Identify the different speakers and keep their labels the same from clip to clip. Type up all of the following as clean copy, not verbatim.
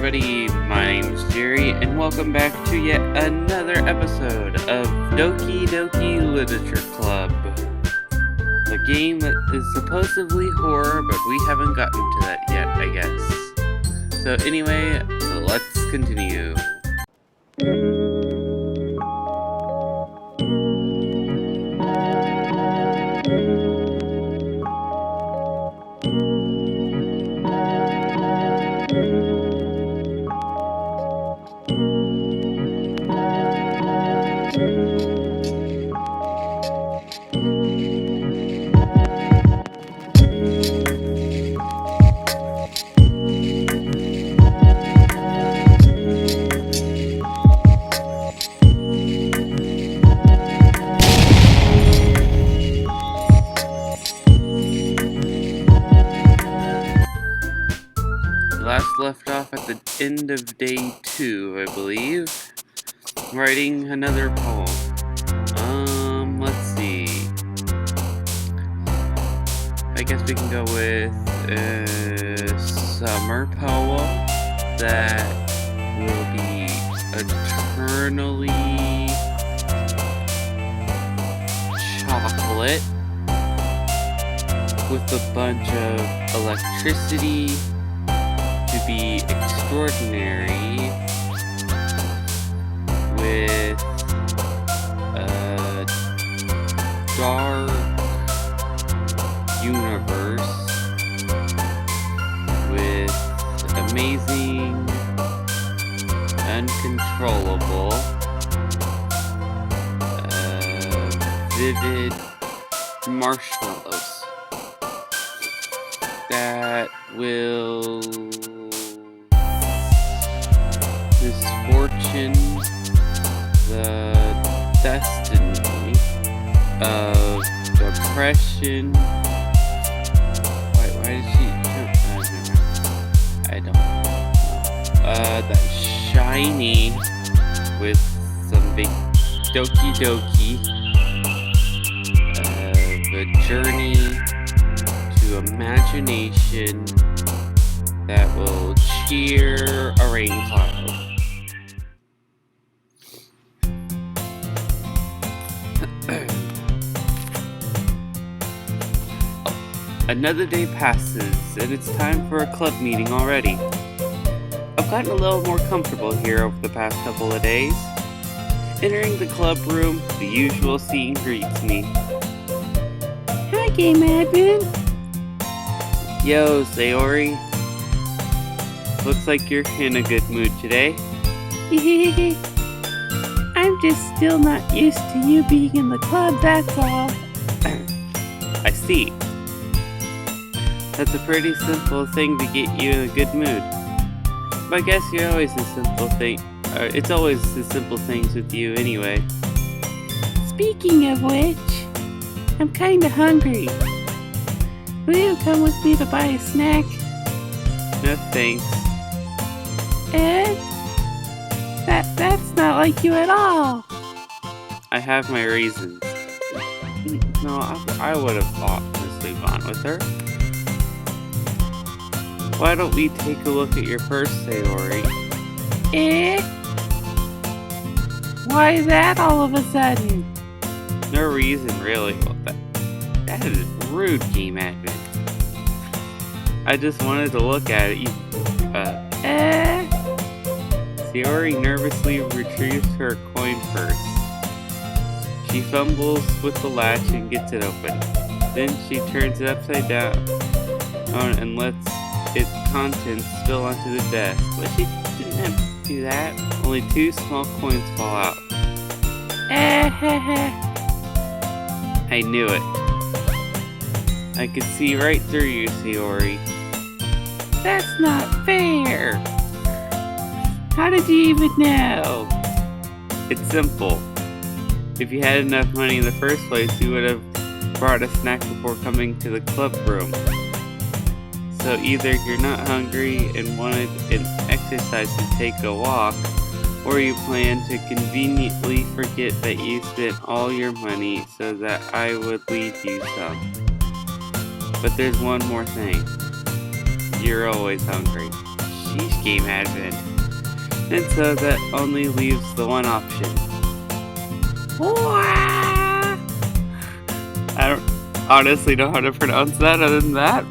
Speaker 1: everybody, my name's Jerry, and welcome back to yet another episode of Doki Doki Literature Club. A game that is supposedly horror, but we haven't gotten to that yet, I guess. So anyway, let's continue. Last left off at the end of day 2, I believe. Writing another poem. Let's see. I guess we can go with a summer poem that will be eternally chocolate with a bunch of electricity to be extraordinary with a dark universe with amazing, uncontrollable, vivid marshmallows that will misfortune the destiny of depression. Why did she? I don't know. That shiny with some big Doki Doki. A journey to imagination that will cheer a rain cloud. Another day passes, and it's time for a club meeting already. I've gotten a little more comfortable here over the past couple of days. Entering the club room, the usual scene greets me.
Speaker 2: Hi, Game Admin.
Speaker 1: Yo, Sayori. Looks like you're in a good mood today.
Speaker 2: I'm just still not used to you being in the club, that's all.
Speaker 1: I see. That's a pretty simple thing to get you in a good mood. But I guess you're always a simple thing. It's always the simple things with you anyway.
Speaker 2: Speaking of which, I'm kinda hungry. Will you come with me to buy a snack?
Speaker 1: No thanks.
Speaker 2: Ed? That's not like you at all.
Speaker 1: I have my reasons. No, I would have thought to move on with her. Why don't we take a look at your purse, Sayori?
Speaker 2: Why that all of a sudden?
Speaker 1: No reason, really. Well, that is rude, Game Admin. I just wanted to look at it. Sayori nervously retrieves her coin purse. She fumbles with the latch and gets it open. Then she turns it upside down and lets its contents spill onto the desk. But she didn't have to do that. Only 2 small coins fall out. I knew it. I could see right through you, Sayori.
Speaker 2: That's not fair. How did you even know?
Speaker 1: It's simple. If you had enough money in the first place, you would have brought a snack before coming to the club room. So either you're not hungry and wanted an exercise to take a walk, or you plan to conveniently forget that you spent all your money so that I would leave you some. But there's one more thing. You're always hungry. Sheesh, game advent. And so that only leaves the one option. I don't honestly know how to pronounce that other than that.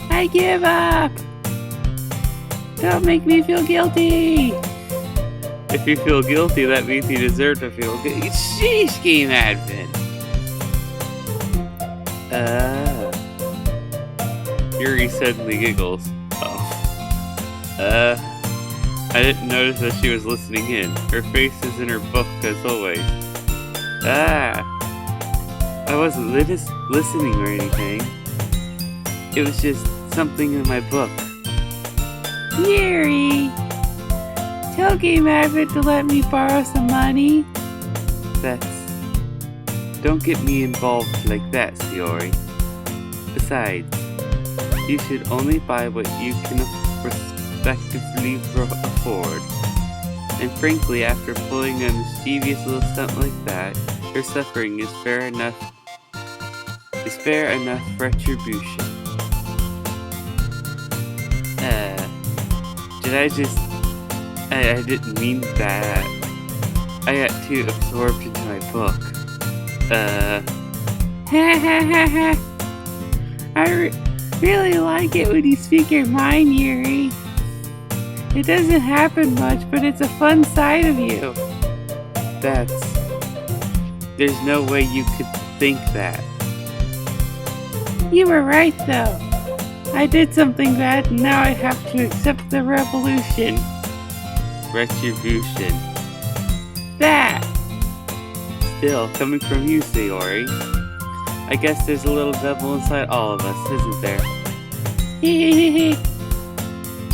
Speaker 2: I give up. Don't make me feel guilty.
Speaker 1: If you feel guilty, that means you deserve to feel guilty. Sheesh, game advent. Yuri suddenly giggles. Oh. I didn't notice that she was listening in. Her face is in her book as always. I wasn't listening or anything. It was just something in my book.
Speaker 2: Yuri, tell Game Advent to let me borrow some money.
Speaker 1: Don't get me involved like that, Sayori. Besides, you should only buy what you can respectively afford. And frankly, after pulling a mischievous little stunt like that, your suffering is fair enough retribution. I didn't mean that. I got too absorbed into my book.
Speaker 2: I really like it when you speak your mind, Yuri. It doesn't happen much, but it's a fun side of you.
Speaker 1: There's no way you could think that.
Speaker 2: You were right, though. I did something bad, and now I have to accept the retribution. That!
Speaker 1: Still, coming from you, Sayori. I guess there's a little devil inside all of us, isn't there?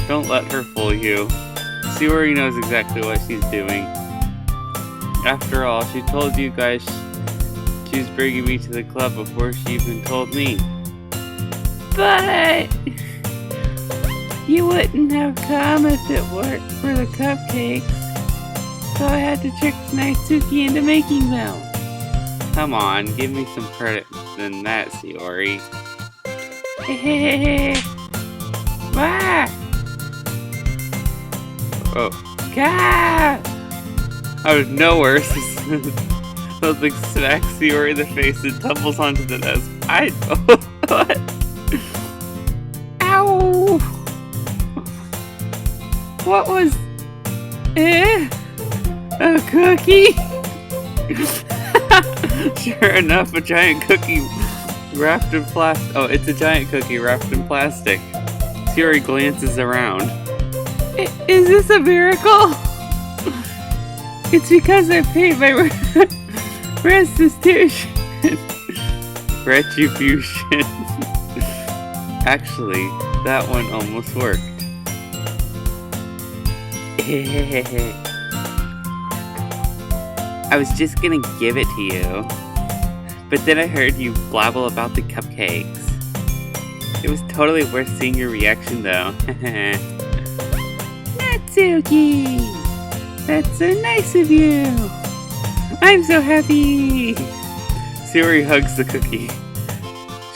Speaker 1: Don't let her fool you. Sayori knows exactly what she's doing. After all, she told you guys she was bringing me to the club before she even told me.
Speaker 2: But you wouldn't have come if it weren't for the cupcakes. So I had to trick Natsuki into making them.
Speaker 1: Come on, give me some credit than that, Sayori.
Speaker 2: Ah!
Speaker 1: Oh.
Speaker 2: God!
Speaker 1: Out of nowhere, something smacks Sayori in the face and tumbles onto the desk. What?
Speaker 2: Ow! What was... a cookie?
Speaker 1: Sure enough, a giant cookie wrapped in plastic. Oh, it's a giant cookie wrapped in plastic. Sayori glances around.
Speaker 2: Is this a miracle? It's because I paid my restitution.
Speaker 1: Retribution. Actually, that one almost worked. I was just gonna give it to you, but then I heard you blabble about the cupcakes. It was totally worth seeing your reaction though.
Speaker 2: Natsuki! That's so nice of you! I'm so happy!
Speaker 1: Sayori hugs the cookie.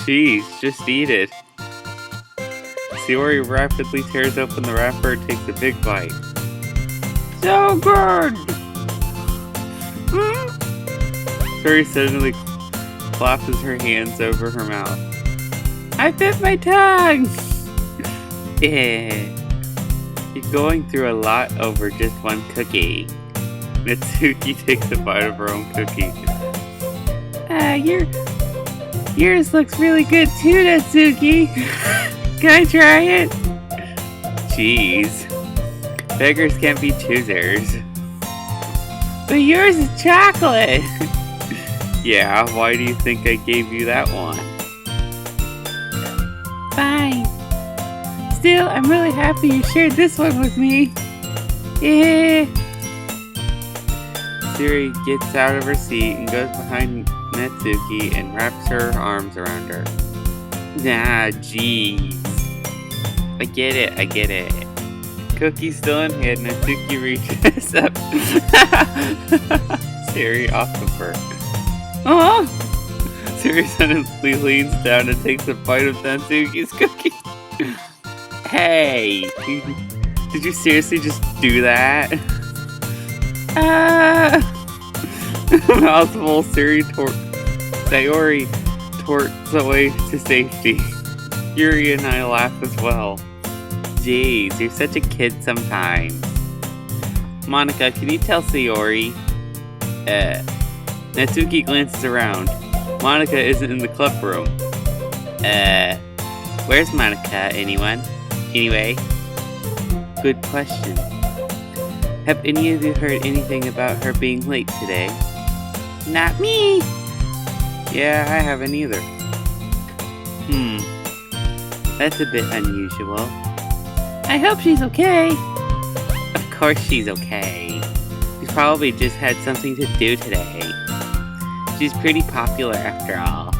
Speaker 1: Jeez, just eat it. Sayori rapidly tears open the wrapper and takes a big bite.
Speaker 2: So good!
Speaker 1: Sayori suddenly clasps her hands over her mouth.
Speaker 2: I bit my tongue!
Speaker 1: Yeah. You're going through a lot over just one cookie. Natsuki takes a bite of her own cookie.
Speaker 2: Yours looks really good too, Natsuki. Can I try it?
Speaker 1: Jeez. Beggars can't be choosers.
Speaker 2: But yours is chocolate.
Speaker 1: Yeah, why do you think I gave you that one?
Speaker 2: Fine. Still, I'm really happy you shared this one with me. Yeah.
Speaker 1: Sayori gets out of her seat and goes behind Natsuki and wraps her arms around her. Nah, jeez. I get it. Cookie still in hand, Natsuki reaches up. Sayori off of her.
Speaker 2: Oh!
Speaker 1: Sayori suddenly leans down and takes a bite of Natsuki's cookie. Hey! Did you seriously just do that? Mouthful Sayori torts away to safety. Yuri and I laugh as well. Jeez, you're such a kid sometimes. Monica, can you tell Sayori? Natsuki glances around. Monica isn't in the club room. Where's Monica, anyone? Anyway? Good question. Have any of you heard anything about her being late today? Not me! Yeah, I haven't either. That's a bit unusual.
Speaker 2: I hope she's okay.
Speaker 1: Of course she's okay. She's probably just had something to do today. She's pretty popular after all.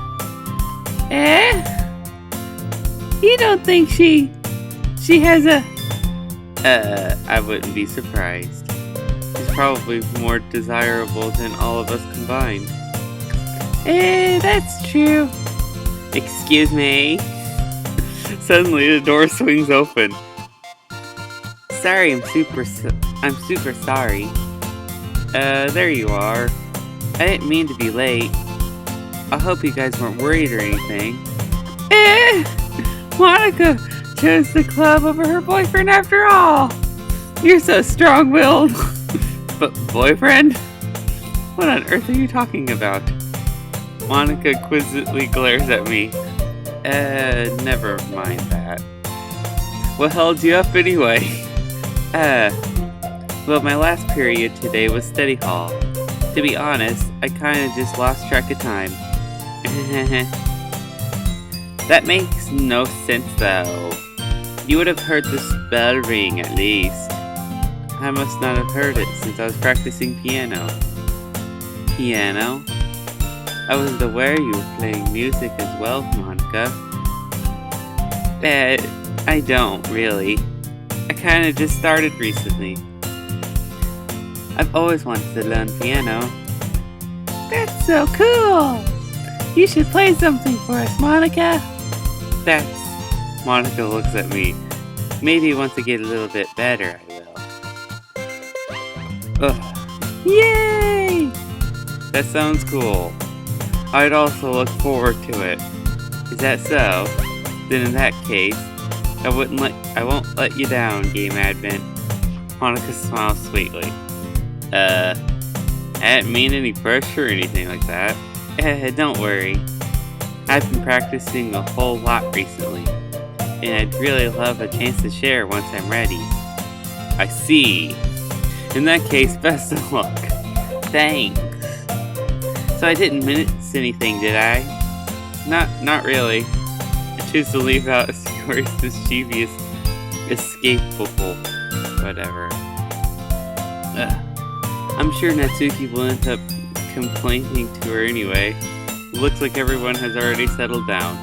Speaker 2: You don't think she has a...
Speaker 1: I wouldn't be surprised. She's probably more desirable than all of us combined.
Speaker 2: That's true.
Speaker 1: Excuse me? Suddenly the door swings open. Sorry, I'm super sorry. There you are. I didn't mean to be late. I hope you guys weren't worried or anything.
Speaker 2: Monica chose the club over her boyfriend after all. You're so strong-willed.
Speaker 1: But boyfriend? What on earth are you talking about? Monica quizzically glares at me. Never mind that. What held you up anyway? Well, my last period today was study hall. To be honest, I kinda just lost track of time. That makes no sense though. You would have heard the bell ring at least. I must not have heard it since I was practicing piano. Piano? I wasn't aware you were playing music as well, Monica. I don't really. I kinda just started recently. I've always wanted to learn piano.
Speaker 2: That's so cool. You should play something for us, Monica.
Speaker 1: Monica looks at me. Maybe once I get a little bit better, I will. Ugh.
Speaker 2: Yay!
Speaker 1: That sounds cool. I'd also look forward to it. Is that so? Then in that case, I won't let you down, Game Advent. Monica smiles sweetly. I didn't mean any pressure or anything like that. Don't worry. I've been practicing a whole lot recently, and I'd really love a chance to share once I'm ready. I see. In that case, best of luck. Thanks. So I didn't miss anything, did I? Not really. I choose to leave out Sayori's mischievous, escapable, whatever. I'm sure Natsuki will end up complaining to her anyway. Looks like everyone has already settled down.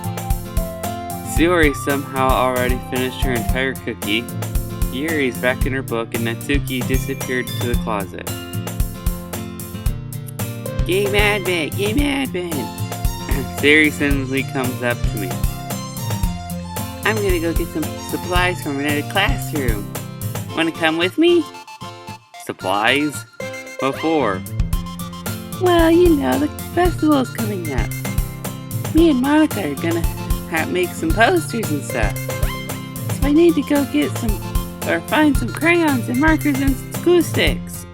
Speaker 1: Sayori somehow already finished her entire cookie. Yuri's back in her book and Natsuki disappeared to the closet. Game Advent! Game Advent! Sayori suddenly comes up to me. I'm gonna go get some supplies from another classroom. Wanna come with me? Supplies? What for?
Speaker 2: Well, you know, the festival's coming up. Me and Monica are gonna make some posters and stuff. So I need to go get find some crayons and markers and glue sticks.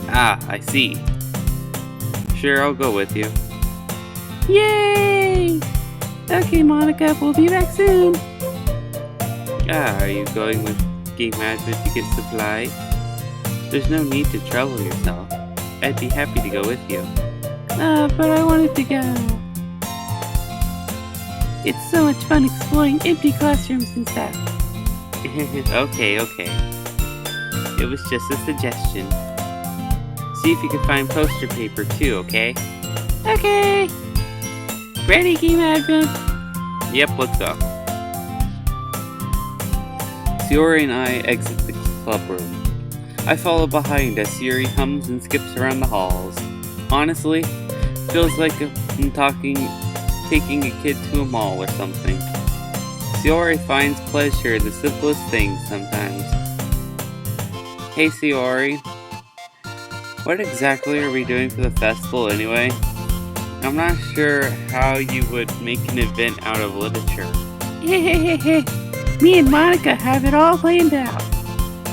Speaker 1: Ah, I see. Sure, I'll go with you.
Speaker 2: Yay! Okay, Monica, we'll be back soon.
Speaker 1: Are you going with Game Advent to get supplies? There's no need to trouble yourself. I'd be happy to go with you.
Speaker 2: But I wanted to go. It's so much fun exploring empty classrooms and stuff.
Speaker 1: Okay. It was just a suggestion. See if you can find poster paper too, okay?
Speaker 2: Okay. Ready, Game Advent?
Speaker 1: Yep, let's go. Sayori and I exit the club room. I follow behind as Sayori hums and skips around the halls. Honestly, feels like I'm taking a kid to a mall or something. Sayori finds pleasure in the simplest things sometimes. Hey Sayori, what exactly are we doing for the festival anyway? I'm not sure how you would make an event out of literature.
Speaker 2: Me and Monica have it all planned out.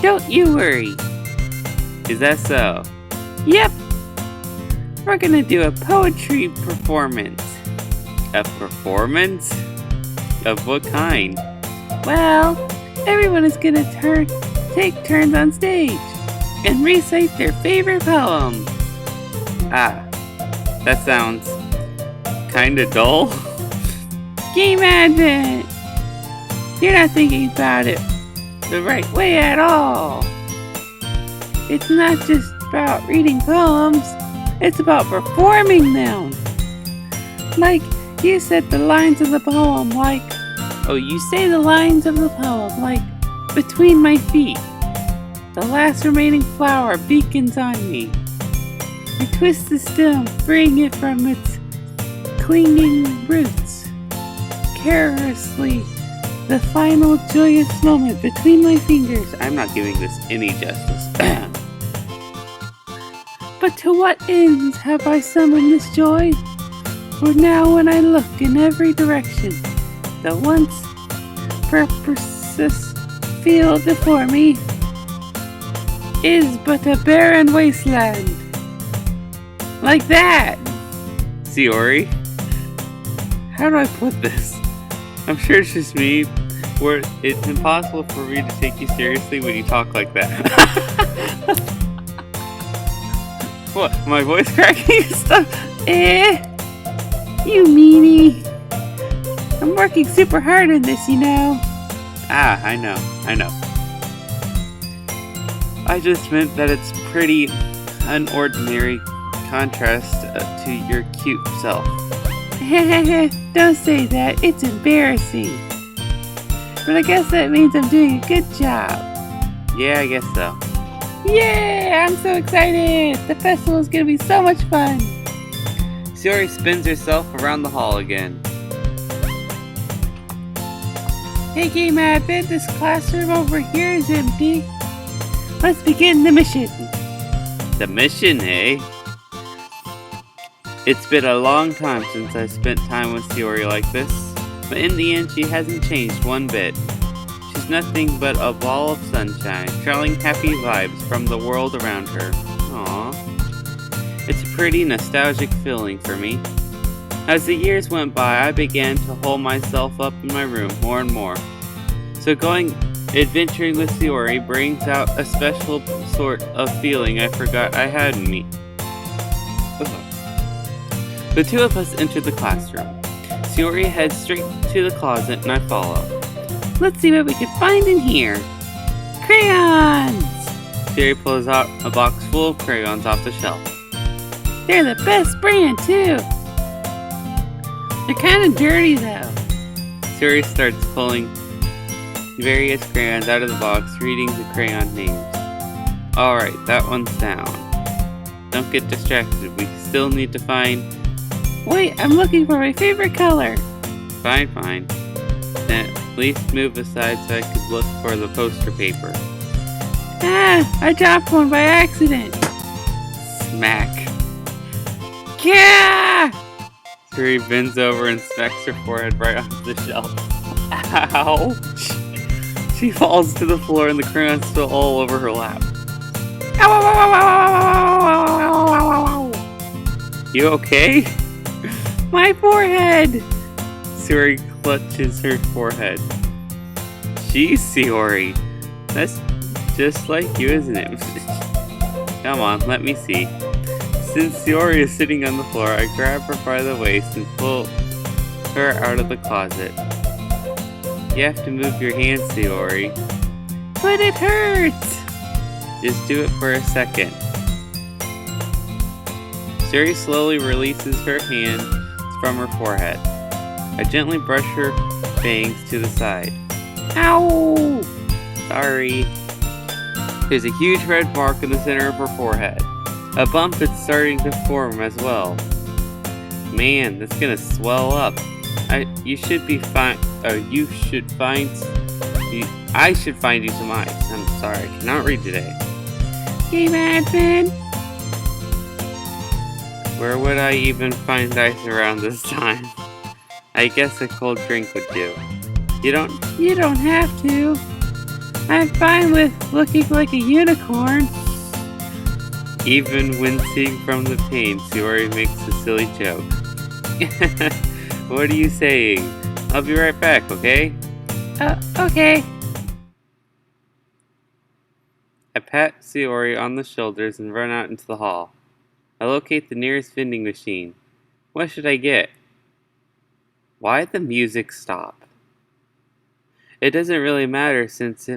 Speaker 2: Don't you worry.
Speaker 1: Is that so?
Speaker 2: Yep. We're gonna do a poetry performance.
Speaker 1: A performance? Of what kind?
Speaker 2: Well, everyone is gonna take turns on stage and recite their favorite poem.
Speaker 1: Ah, that sounds kinda dull.
Speaker 2: Can you imagine? You're not thinking about it the right way at all. It's not just about reading poems, it's about performing them. Like, you said the lines of the poem you say the lines of the poem like, between my feet, the last remaining flower beacons on me. I twist the stem, freeing it from its clinging roots. Carelessly, the final joyous moment between my fingers.
Speaker 1: I'm not giving this any justice.
Speaker 2: But to what ends have I summoned this joy? For now when I look in every direction, the once purposeless field before me is but a barren wasteland. Like that!
Speaker 1: Sayori, how do I put this? I'm sure it's just me, where it's impossible for me to take you seriously when you talk like that. What, my voice cracking and stuff?
Speaker 2: You meanie. I'm working super hard on this, you know.
Speaker 1: Ah, I know. I just meant that it's pretty unordinary contrast to your cute self.
Speaker 2: Don't say that, it's embarrassing. But I guess that means I'm doing a good job.
Speaker 1: Yeah, I guess so.
Speaker 2: Yeah, I'm so excited! The festival is gonna be so much fun!
Speaker 1: Sayori spins herself around the hall again.
Speaker 2: Hey Game Advent, this classroom over here is empty. Let's begin the mission.
Speaker 1: The mission, eh? It's been a long time since I spent time with Sayori like this, but in the end she hasn't changed one bit. She's nothing but a ball of sunshine, traveling happy vibes from the world around her. Aww. It's a pretty nostalgic feeling for me. As the years went by, I began to hole myself up in my room more and more. So going adventuring with Sayori brings out a special sort of feeling I forgot I had in me. The two of us enter the classroom. Sayori heads straight to the closet and I follow.
Speaker 2: Let's see what we can find in here. Crayons!
Speaker 1: Sayori pulls out a box full of crayons off the shelf.
Speaker 2: They're the best brand too. They're kind of dirty though.
Speaker 1: Sayori starts pulling various crayons out of the box, reading the crayon names. Alright, that one's down. Don't get distracted, we still need to find...
Speaker 2: Wait, I'm looking for my favorite color.
Speaker 1: Fine. Then at least move aside so I could look for the poster paper.
Speaker 2: Ah, I dropped one by accident.
Speaker 1: Smack.
Speaker 2: Yeah!
Speaker 1: Sayori bends over and smacks her forehead right onto the shelf. Ouch! She falls to the floor and the crayons spill all over her lap.
Speaker 2: Ow, ow, ow, ow, ow, ow, ow, ow, ow.
Speaker 1: You okay?
Speaker 2: My forehead!
Speaker 1: Sayori clutches her forehead. Jeez, Sayori. That's just like you, isn't it? Come on, let me see. Since Sayori is sitting on the floor, I grab her by the waist and pull her out of the closet. You have to move your hands, Sayori.
Speaker 2: But it hurts!
Speaker 1: Just do it for a second. Sayori slowly releases her hands from her forehead. I gently brush her bangs to the side.
Speaker 2: Ow!
Speaker 1: Sorry. There's a huge red mark in the center of her forehead. A bump is starting to form as well. Man, that's gonna swell up. You should be fine. You should find. I should find you some ice. I'm sorry, I cannot read today.
Speaker 2: Game admin.
Speaker 1: Where would I even find ice around this time? I guess a cold drink would do. You don't.
Speaker 2: You don't have to. I'm fine with looking like a unicorn.
Speaker 1: Even wincing from the pain, Sayori makes a silly joke. What are you saying? I'll be right back, okay?
Speaker 2: Okay.
Speaker 1: I pat Sayori on the shoulders and run out into the hall. I locate the nearest vending machine. What should I get? Why'd the music stop? It doesn't really matter since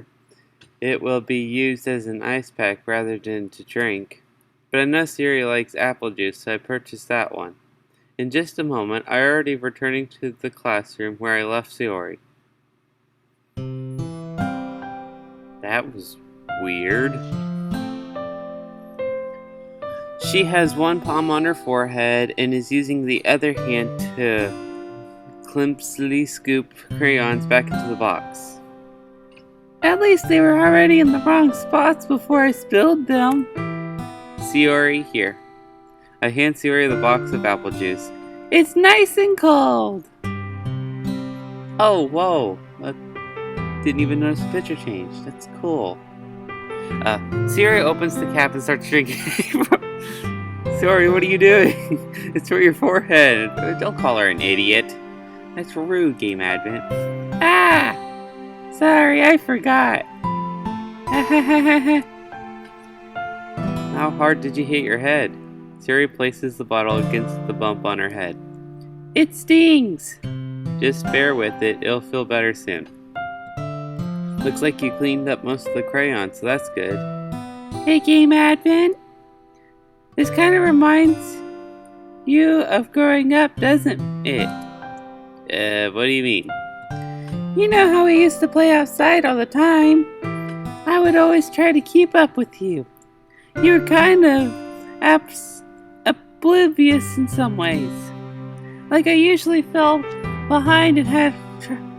Speaker 1: it will be used as an ice pack rather than to drink. But I know Sayori likes apple juice, so I purchased that one. In just a moment, I already returning to the classroom where I left Sayori. That was weird. She has one palm on her forehead and is using the other hand to clumsily scoop crayons back into the box.
Speaker 2: At least they were already in the wrong spots before I spilled them.
Speaker 1: Sayori, here. I hand Sayori the box of apple juice.
Speaker 2: It's nice and cold.
Speaker 1: Oh, whoa. Didn't even notice the picture changed. That's cool. Sayori opens the cap and starts drinking. Sayori, what are you doing? It's for your forehead. Don't call her an idiot. That's rude, Game Advent.
Speaker 2: Ah! Sorry, I forgot.
Speaker 1: How hard did you hit your head? Sayori places the bottle against the bump on her head.
Speaker 2: It stings.
Speaker 1: Just bear with it. It'll feel better soon. Looks like you cleaned up most of the crayons, so that's good.
Speaker 2: Hey, Game Advent. This kind of reminds you of growing up, doesn't it?
Speaker 1: What do you mean?
Speaker 2: You know how we used to play outside all the time? I would always try to keep up with you. You were kind of oblivious in some ways. Like I usually fell behind and had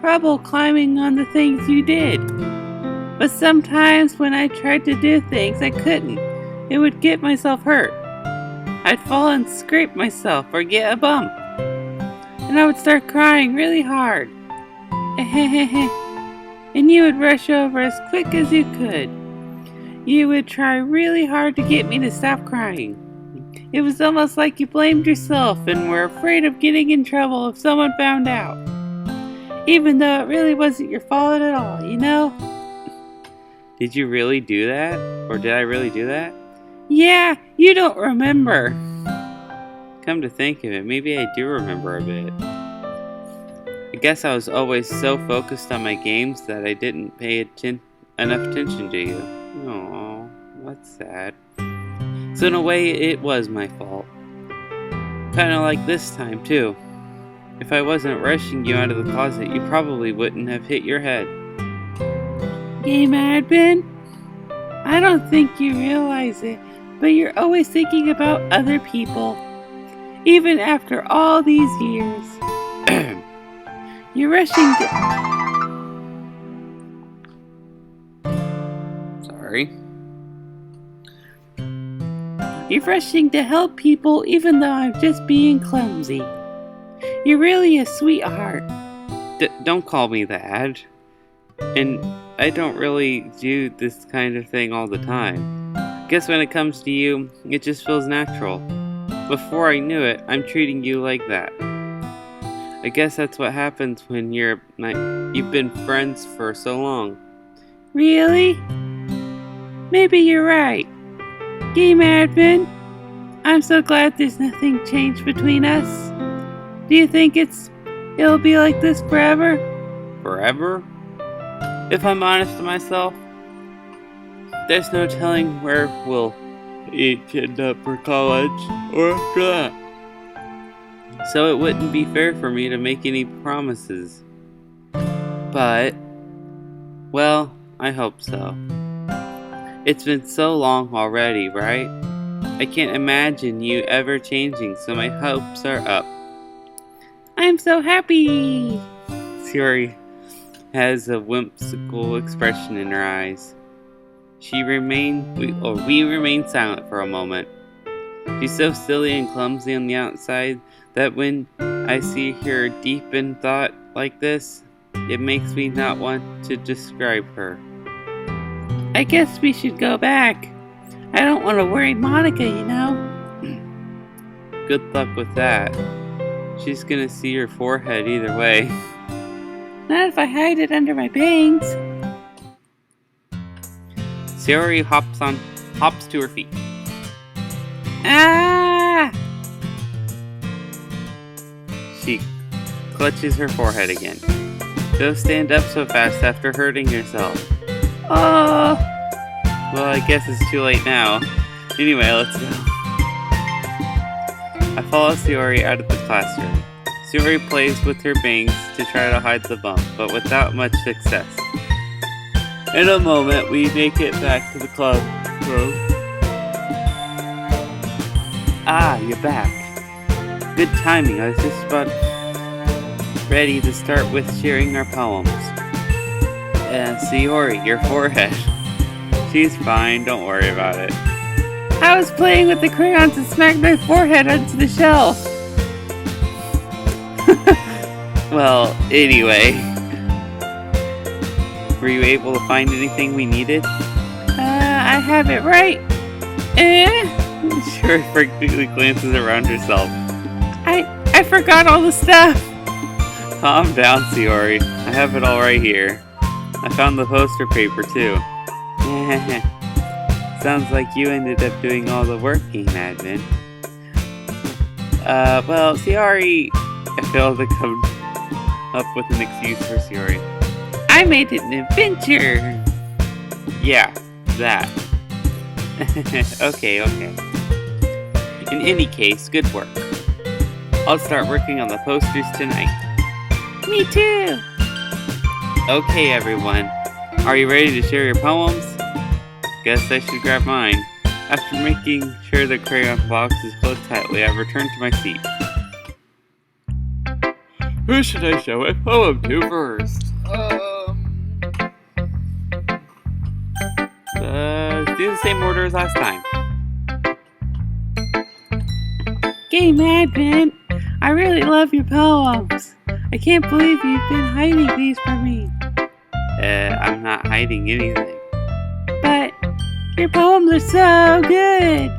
Speaker 2: trouble climbing on the things you did. But sometimes when I tried to do things I couldn't, it would get myself hurt. I'd fall and scrape myself or get a bump. And I would start crying really hard. And you would rush over as quick as you could. You would try really hard to get me to stop crying. It was almost like you blamed yourself and were afraid of getting in trouble if someone found out. Even though it really wasn't your fault at all, you know?
Speaker 1: Did you really do that? Or did I really do that?
Speaker 2: Yeah, you don't remember.
Speaker 1: Come to think of it, maybe I do remember a bit. I guess I was always so focused on my games that I didn't pay enough attention to you. Aww, that's sad. So in a way, it was my fault. Kinda like this time, too. If I wasn't rushing you out of the closet, you probably wouldn't have hit your head.
Speaker 2: Game Advent, I don't think you realize it, but you're always thinking about other people. Even after all these years. You're rushing to...
Speaker 1: Sorry.
Speaker 2: You're rushing to help people even though I'm just being clumsy. You're really a sweetheart.
Speaker 1: Don't call me that. And I don't really do this kind of thing all the time. Guess when it comes to you, it just feels natural. Before I knew it, I'm treating you like that. I guess that's what happens when you've been friends for so long.
Speaker 2: Really? Maybe you're right. Game Advent, I'm so glad there's nothing changed between us. Do you think it'll be like this forever?
Speaker 1: Forever? If I'm honest to myself, there's no telling where we'll each end up for college or after that. So it wouldn't be fair for me to make any promises. But, well, I hope so. It's been so long already, right? I can't imagine you ever changing, so my hopes are up.
Speaker 2: I'm so happy!
Speaker 1: Sayori has a whimsical expression in her eyes. We remain silent for a moment. She's so silly and clumsy on the outside that when I see her deep in thought like this, it makes me not want to describe her.
Speaker 2: I guess we should go back. I don't want to worry Monica, you know.
Speaker 1: Good luck with that. She's gonna see your forehead either way.
Speaker 2: Not if I hide it under my bangs.
Speaker 1: Sayori hops to her feet.
Speaker 2: Ah!
Speaker 1: She clutches her forehead again. Don't stand up so fast after hurting yourself.
Speaker 2: Oh!
Speaker 1: Well, I guess it's too late now. Anyway, let's go. I follow Sayori out of the classroom. Sayori plays with her bangs to try to hide the bump, but without much success. In a moment, we make it back to the club room. Ah, you're back. Good timing. I was just about ready to start with sharing our poems. Sayori, your forehead. She's fine, don't worry about it.
Speaker 2: I was playing with the crayons and smacked my forehead onto the shelf.
Speaker 1: Well, anyway. Were you able to find anything we needed?
Speaker 2: I have it right.
Speaker 1: Sayori frantically glances around herself.
Speaker 2: I forgot all the stuff.
Speaker 1: Calm down, Sayori. I have it all right here. I found the poster paper too. Sounds like you ended up doing all the work, game admin. Well, Sayori... I failed to come up with an excuse for Sayori.
Speaker 2: I made it an adventure.
Speaker 1: Yeah, that. Okay. In any case, good work. I'll start working on the posters tonight.
Speaker 2: Me too.
Speaker 1: Okay, everyone. Are you ready to share your poems? Guess I should grab mine. After making sure the crayon box is closed tightly, I return to my seat. Who should I show a poem to first? Let's do the same order as last time.
Speaker 2: Game admin, I really love your poems. I can't believe you've been hiding these from me.
Speaker 1: I'm not hiding anything.
Speaker 2: But your poems are so good.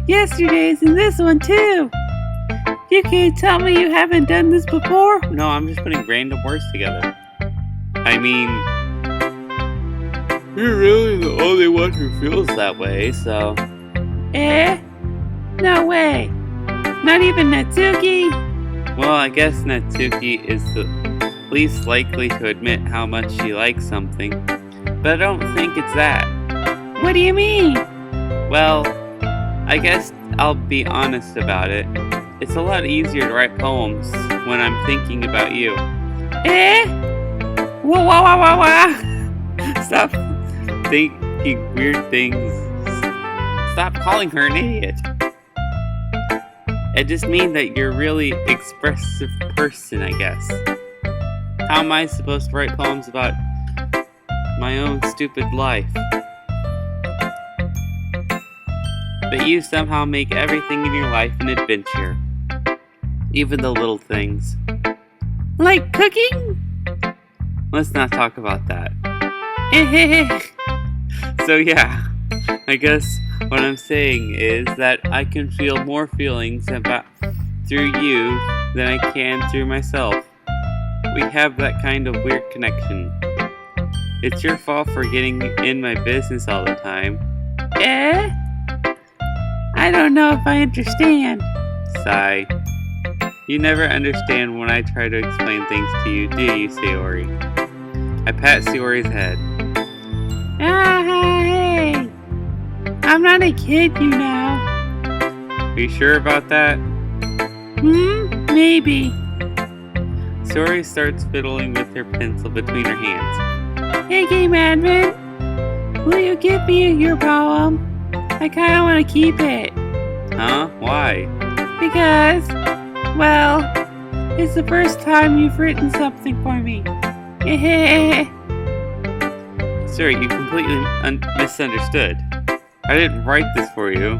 Speaker 2: Yesterday's and this one too. You can't tell me you haven't done this before?
Speaker 1: No, I'm just putting random words together. I mean, you're really the only one who feels that way, so...
Speaker 2: No way. Not even Natsuki?
Speaker 1: Well, I guess Natsuki is the least likely to admit how much she likes something, but I don't think it's that.
Speaker 2: What do you mean?
Speaker 1: Well, I guess I'll be honest about it. It's a lot easier to write poems when I'm thinking about you.
Speaker 2: Wah.
Speaker 1: Stop thinking weird things. Stop calling her an idiot. I just mean that you're a really expressive person, I guess. How am I supposed to write poems about my own stupid life? But you somehow make everything in your life an adventure. Even the little things.
Speaker 2: Like cooking?
Speaker 1: Let's not talk about that. So yeah, I guess what I'm saying is that I can feel more feelings through you than I can through myself. We have that kind of weird connection. It's your fault for getting in my business all the time.
Speaker 2: I don't know if I understand.
Speaker 1: Sigh. You never understand when I try to explain things to you, do you, Sayori? I pat Sayori's head.
Speaker 2: Hey! I'm not a kid, you know.
Speaker 1: Are you sure about that?
Speaker 2: Maybe.
Speaker 1: Sayori starts fiddling with her pencil between her hands.
Speaker 2: Hey, game admin. Will you give me your poem? I kind of want to keep it.
Speaker 1: Huh? Why?
Speaker 2: Because, well, It's the first time you've written something for me.
Speaker 1: Sir, you completely misunderstood. I didn't write this for you.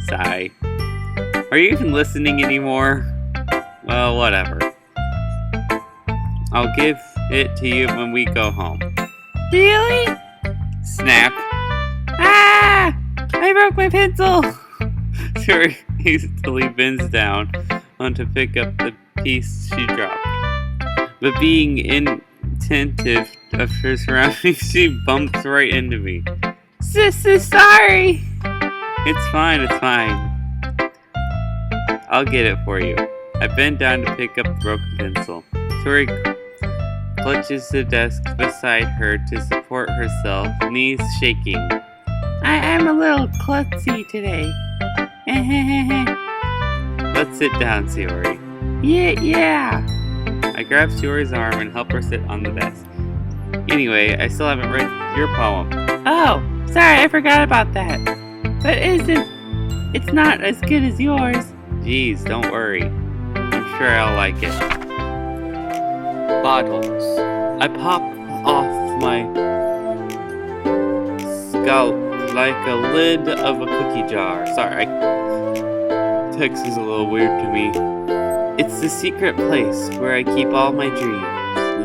Speaker 1: Sigh. Are you even listening anymore? Well, whatever. I'll give it to you when we go home.
Speaker 2: Really?
Speaker 1: Snap.
Speaker 2: Ah! I broke my pencil!
Speaker 1: Suri hastily bends down to pick up the piece she dropped. But being inattentive of her surroundings, she bumps right into me.
Speaker 2: Sorry!
Speaker 1: It's fine. I'll get it for you. I bend down to pick up the broken pencil. Suri clutches the desk beside her to support herself, knees shaking.
Speaker 2: I'm a little klutzy today.
Speaker 1: Let's sit down, Suri.
Speaker 2: Yeah.
Speaker 1: I grab Suri's arm and help her sit on the desk. Anyway, I still haven't read your poem.
Speaker 2: Oh, sorry, I forgot about that. But it's not as good as yours.
Speaker 1: Geez, don't worry. I'm sure I'll like it. Bottles. I pop off my scalp like a lid of a cookie jar. Sorry, text is a little weird to me. It's the secret place where I keep all my dreams.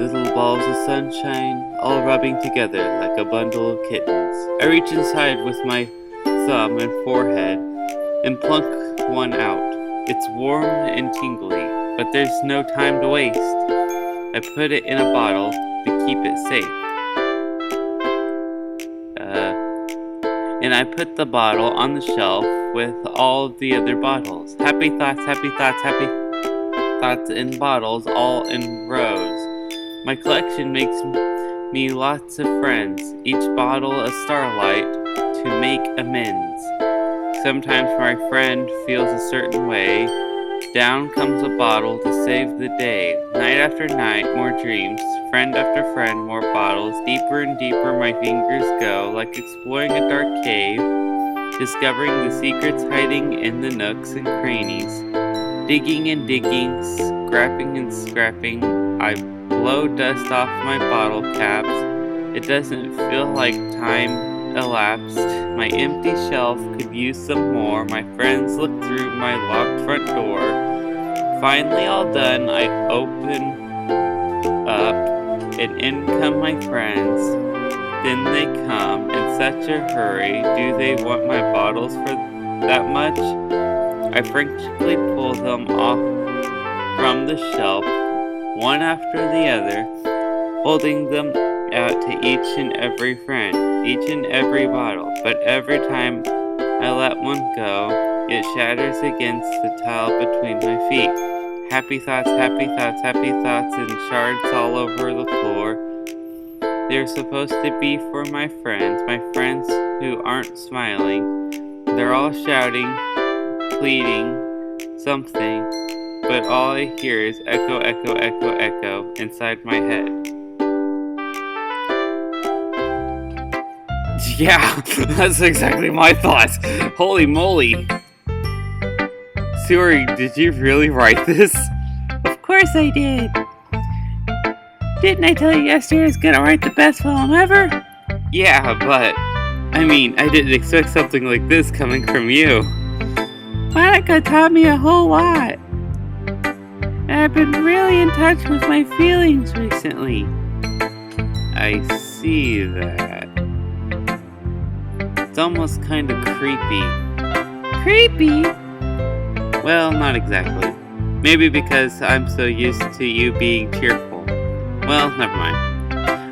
Speaker 1: Little balls of sunshine, all rubbing together like a bundle of kittens. I reach inside with my thumb and forehead and plunk one out. It's warm and tingly, but there's no time to waste. I put it in a bottle to keep it safe. And I put the bottle on the shelf with all of the other bottles. Happy thoughts in bottles, all in rows. My collection makes me lots of friends, each bottle a starlight to make amends. Sometimes my friend feels a certain way. Down comes a bottle to save the day. Night after night, more dreams. Friend after friend, more bottles. Deeper and deeper my fingers go, like exploring a dark cave, discovering the secrets hiding in the nooks and crannies. Digging and digging, scrapping and scrapping, I blow dust off my bottle caps. It doesn't feel like time elapsed. My empty shelf could use some more. My friends look through my locked front door. Finally all done, I open up and in come my friends. Then they come in such a hurry. Do they want my bottles for that much? I frantically pull them off from the shelf, one after the other, holding them out to each and every friend, each and every bottle. But every time I let one go, it shatters against the tile between my feet. Happy thoughts, and shards all over the floor. They're supposed to be for my friends who aren't smiling. They're all shouting, pleading, something, but all I hear is echo, echo, echo, echo inside my head. Yeah, that's exactly my thoughts. Holy moly. Suri, did you really write this?
Speaker 2: Of course I did. Didn't I tell you yesterday I was gonna write the best poem ever?
Speaker 1: Yeah, but I didn't expect something like this coming from you.
Speaker 2: Monica taught me a whole lot. And I've been really in touch with my feelings recently.
Speaker 1: I see that. It's almost kind of creepy.
Speaker 2: Creepy?
Speaker 1: Well, not exactly. Maybe because I'm so used to you being cheerful. Well, never mind.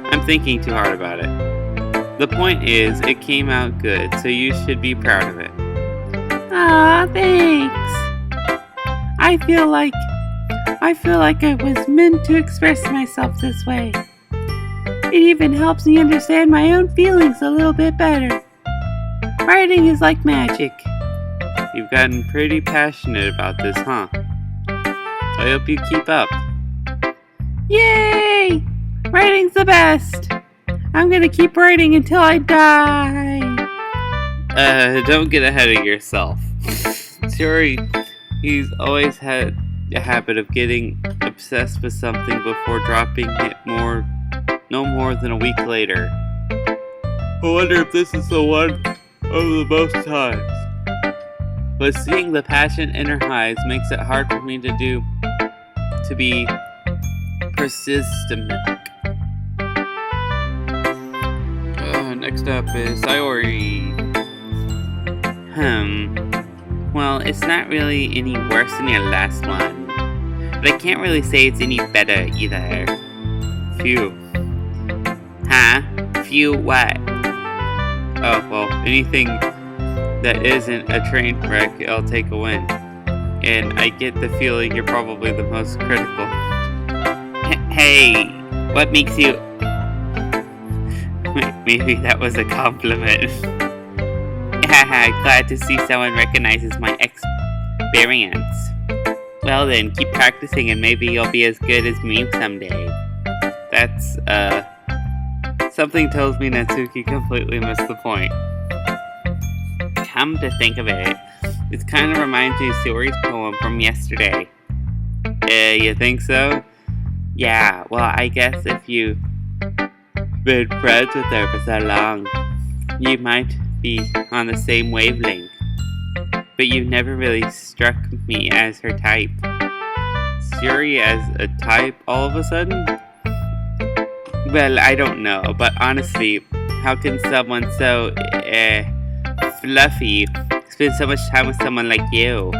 Speaker 1: I'm thinking too hard about it. The point is, it came out good, so you should be proud of it.
Speaker 2: Aw, thanks. I feel like I was meant to express myself this way. It even helps me understand my own feelings a little bit better. Writing is like magic.
Speaker 1: You've gotten pretty passionate about this, huh? I hope you keep up.
Speaker 2: Yay! Writing's the best. I'm gonna keep writing until I die.
Speaker 1: Don't get ahead of yourself. Suri He's always had a habit of getting obsessed with something before dropping it no more than a week later. I wonder if this is the one of the most times. But seeing the passion in her eyes makes it hard for me to be persistent. Next up is Sayori. Well, it's not really any worse than your last one, but I can't really say it's any better either. Phew. Huh? Phew what? Oh, well, anything that isn't a train wreck, I'll take a win. And I get the feeling you're probably the most critical. Hey, what makes you... Maybe that was a compliment. Haha, glad to see someone recognizes my experience. Well then, keep practicing and maybe you'll be as good as me someday. That's, something tells me Natsuki completely missed the point. Come to think of it, this kind of reminds me of Sayori's poem from yesterday. You think so? Yeah, well, I guess if you've been friends with her for so long, you might be on the same wavelength. But you've never really struck me as her type. Sayori as a type all of a sudden? Well, I don't know, but honestly, how can someone so, fluffy spend so much time with someone like you?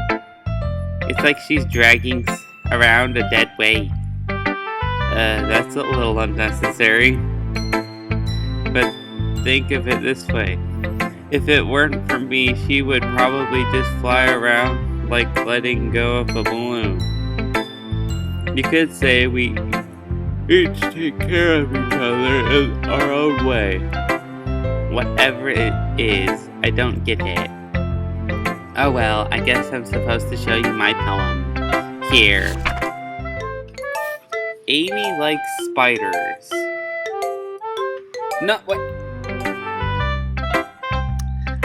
Speaker 1: It's like she's dragging around a dead weight. That's a little unnecessary. But think of it this way. If it weren't for me, she would probably just fly around like letting go of a balloon. You could say we each take care of each other in our own way. Whatever it is, I don't get it. Oh well, I guess I'm supposed to show you my poem. Here. Amy likes spiders. No, what?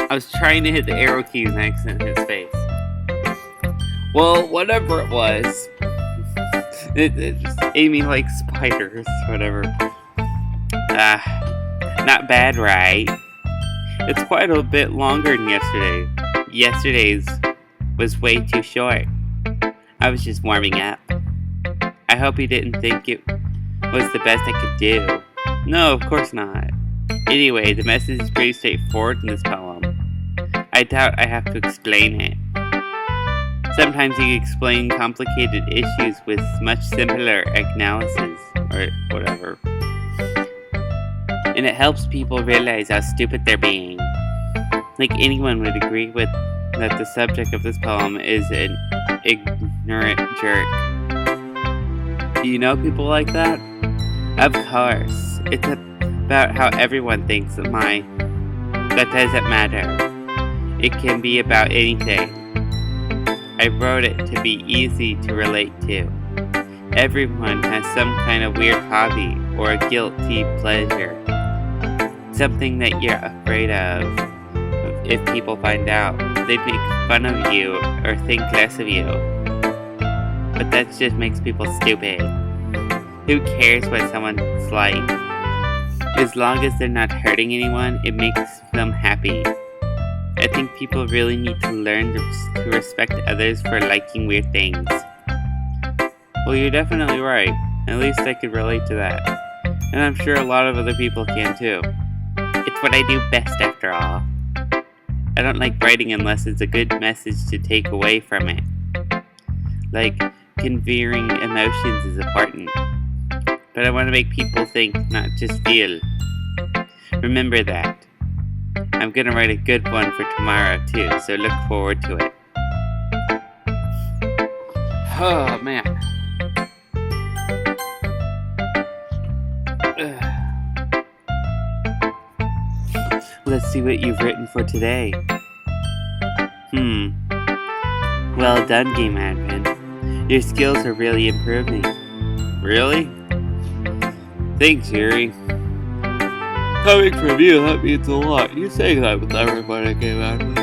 Speaker 1: I was trying to hit the arrow keys and accidentally hit his face. Well, whatever it was. It just, Amy likes spiders, whatever. Not bad, right? It's quite a bit longer than yesterday. Yesterday's was way too short. I was just warming up. I hope you didn't think it was the best I could do. No, of course not. Anyway, the message is pretty straightforward in this poem. I doubt I have to explain it. Sometimes you explain complicated issues with much simpler analysis, or whatever. And it helps people realize how stupid they're being. Like anyone would agree with that the subject of this poem is an ignorant jerk. Do you know people like that? Of course. It's about how everyone thinks that doesn't matter. It can be about anything. I wrote it to be easy to relate to. Everyone has some kind of weird hobby or a guilty pleasure. Something that you're afraid of if people find out. They'd make fun of you or think less of you. But that just makes people stupid. Who cares what someone's like? As long as they're not hurting anyone, it makes them happy. I think people really need to learn to respect others for liking weird things. Well, you're definitely right. At least I could relate to that. And I'm sure a lot of other people can too. It's what I do best after all. I don't like writing unless it's a good message to take away from it. Like, conveying emotions is important. But I want to make people think, not just feel. Remember that. I'm gonna write a good one for tomorrow too, so look forward to it. Oh man. Let's see what you've written for today. Well done, Game Admin. Your skills are really improving. Really? Thanks, Yuri. Coming from you, that means a lot. You say that with everybody, Game Admin.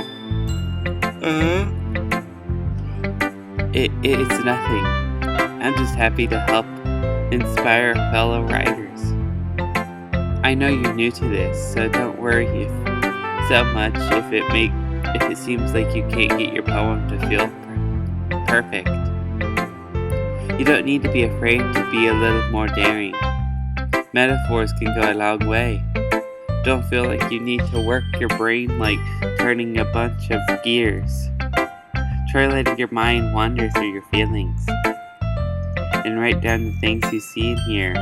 Speaker 1: It's nothing. I'm just happy to help inspire fellow writers. I know you're new to this, so don't worry so much if it seems like you can't get your poem to feel perfect. You don't need to be afraid to be a little more daring. Metaphors can go a long way. Don't feel like you need to work your brain like turning a bunch of gears. Try letting your mind wander through your feelings and write down the things you see and hear.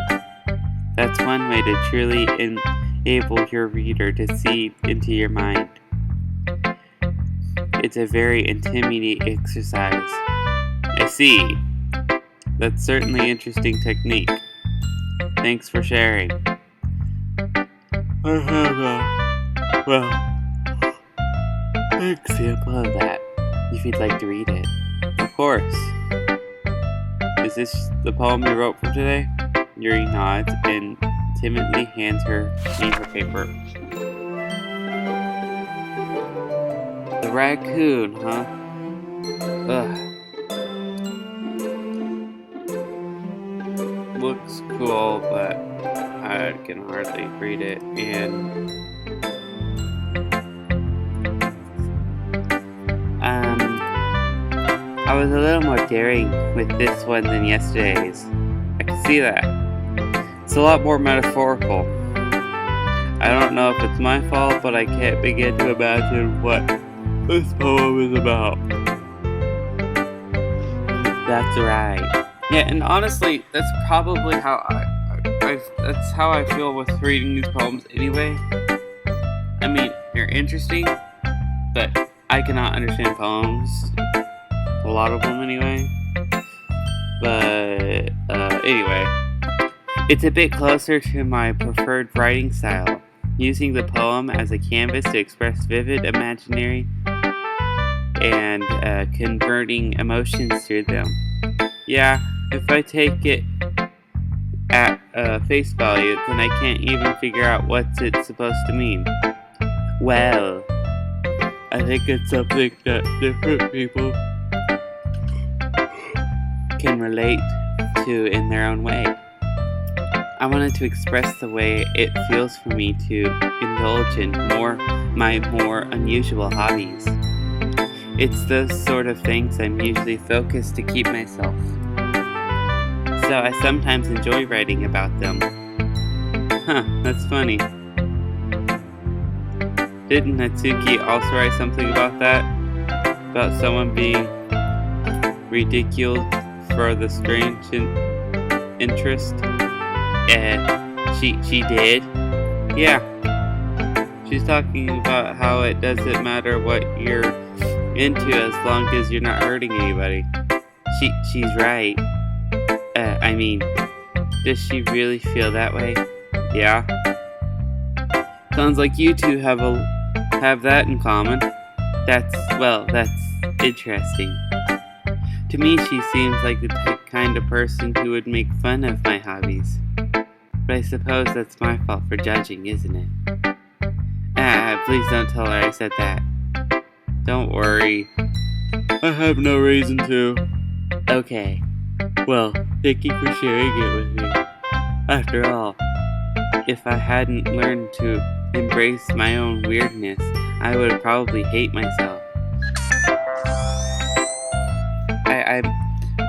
Speaker 1: That's one way to truly enable your reader to see into your mind. It's a very intimidating exercise. I see. That's certainly interesting technique. Thanks for sharing. I have an example of that, if you'd like to read it. Of course. Is this the poem you wrote for today? Yuri nods and timidly hands me her paper. The raccoon, huh? Ugh. Looks cool, but I can hardly read it, and I was a little more daring with this one than yesterday's. I can see that. It's a lot more metaphorical. I don't know if it's my fault, but I can't begin to imagine what this poem is about. That's right. Yeah, and honestly, that's probably how that's how I feel with reading these poems anyway. I mean, they're interesting, but I cannot understand poems. A lot of them anyway. But anyway, it's a bit closer to my preferred writing style, using the poem as a canvas to express vivid imaginary and converting emotions through them. Yeah, if I take it at face value, then I can't even figure out what it's supposed to mean. Well, I think it's something that different people can relate to in their own way. I wanted to express the way it feels for me to indulge in my more unusual hobbies. It's those sort of things I'm usually focused to keep myself. So I sometimes enjoy writing about them. Huh, that's funny. Didn't Natsuki also write something about that? About someone being ridiculed for the strange interest? She did? Yeah. She's talking about how it doesn't matter what you're into as long as you're not hurting anybody. She's right. I mean, does she really feel that way? Yeah. Sounds like you two have that in common. That's interesting. To me, she seems like the kind of person who would make fun of my hobbies. But I suppose that's my fault for judging, isn't it? Please don't tell her I said that. Don't worry. I have no reason to. Okay. Well, thank you for sharing it with me. After all, if I hadn't learned to embrace my own weirdness, I would probably hate myself. I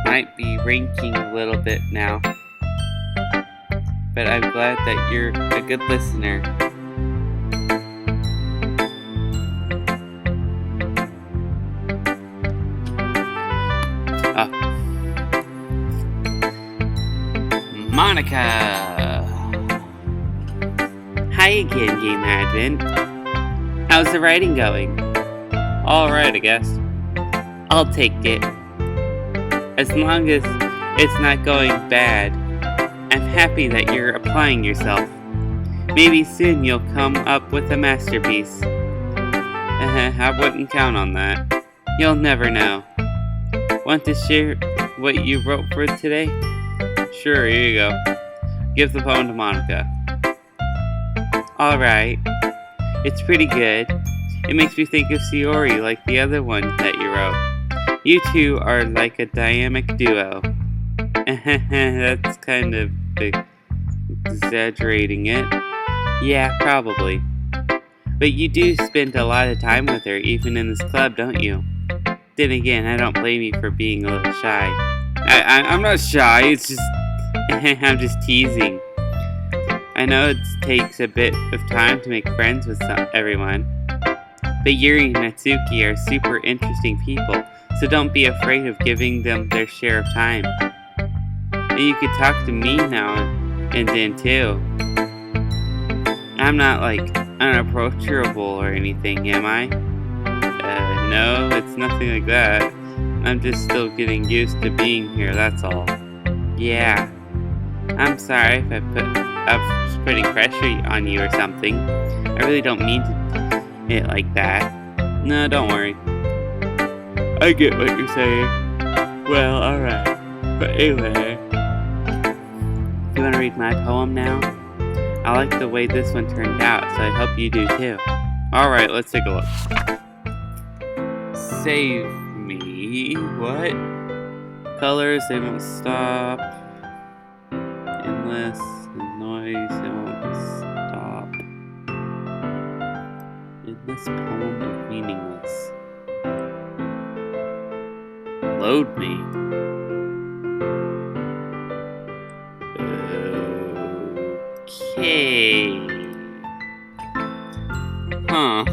Speaker 1: might be ranking a little bit now, but I'm glad that you're a good listener. Monica! Hi again, Game Advent. How's the writing going? Alright, I guess. I'll take it. As long as it's not going bad, I'm happy that you're applying yourself. Maybe soon you'll come up with a masterpiece. I wouldn't count on that. You'll never know. Want to share what you wrote for today? Sure, here you go. Give the poem to Monica. Alright. It's pretty good. It makes me think of Shiori like the other one that you wrote. You two are like a dynamic duo. That's kind of exaggerating it. Yeah, probably. But you do spend a lot of time with her, even in this club, don't you? Then again, I don't blame you for being a little shy. I'm not shy, it's just... I'm just teasing. I know it takes a bit of time to make friends with everyone. But Yuri and Natsuki are super interesting people, so don't be afraid of giving them their share of time. And you could talk to me now and then too. I'm not like unapproachable or anything, am I? No, it's nothing like that. I'm just still getting used to being here, that's all. Yeah. I'm sorry if I was putting pressure on you or something. I really don't mean it like that. No, don't worry. I get what you're saying. Well, alright. But anyway. Do you want to read my poem now? I like the way this one turned out, so I hope you do too. Alright, let's take a look. Save me. What? Colors, they won't stop. Endless. Noise, they won't stop. Endless poem of meaningless. Load me. Okay. Huh.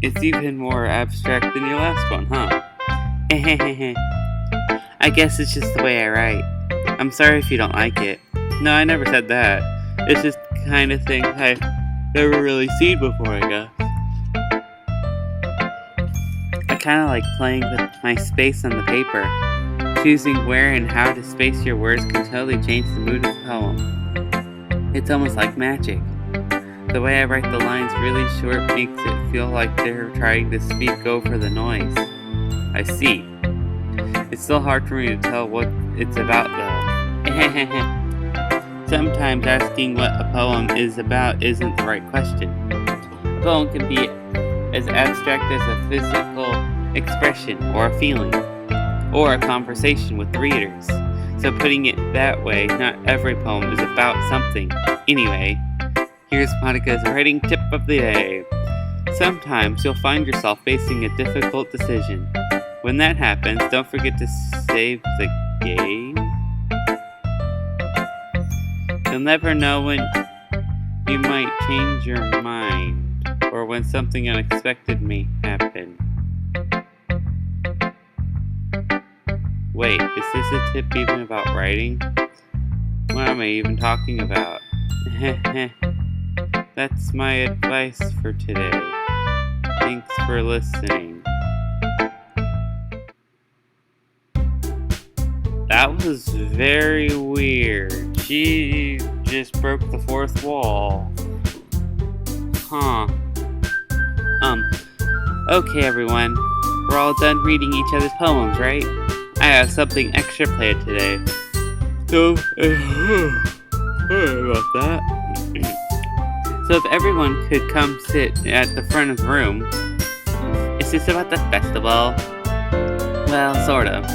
Speaker 1: It's even more abstract than your last one, huh? I guess it's just the way I write. I'm sorry if you don't like it. No, I never said that. It's just the kind of thing I've never really seen before, I guess. I kind of like playing with my space on the paper. Choosing where and how to space your words can totally change the mood of the poem. It's almost like magic. The way I write the lines really short makes it feel like they're trying to speak over the noise. I see. It's still hard for me to tell what it's about though. Sometimes asking what a poem is about isn't the right question. A poem can be as abstract as a physical expression or a feeling, or a conversation with the readers. So putting it that way, not every poem is about something. Anyway, here's Monica's writing tip of the day. Sometimes you'll find yourself facing a difficult decision. When that happens, don't forget to save the game. You'll never know when you might change your mind, or when something unexpected may happen. Wait, is this a tip even about writing? What am I even talking about? That's my advice for today. Thanks for listening. That was very weird. She just broke the fourth wall. Huh. Okay everyone. We're all done reading each other's poems, right? I have something extra planned today. So, sorry about that. So if everyone could come sit at the front of the room. Is this about the festival? Well, sort of.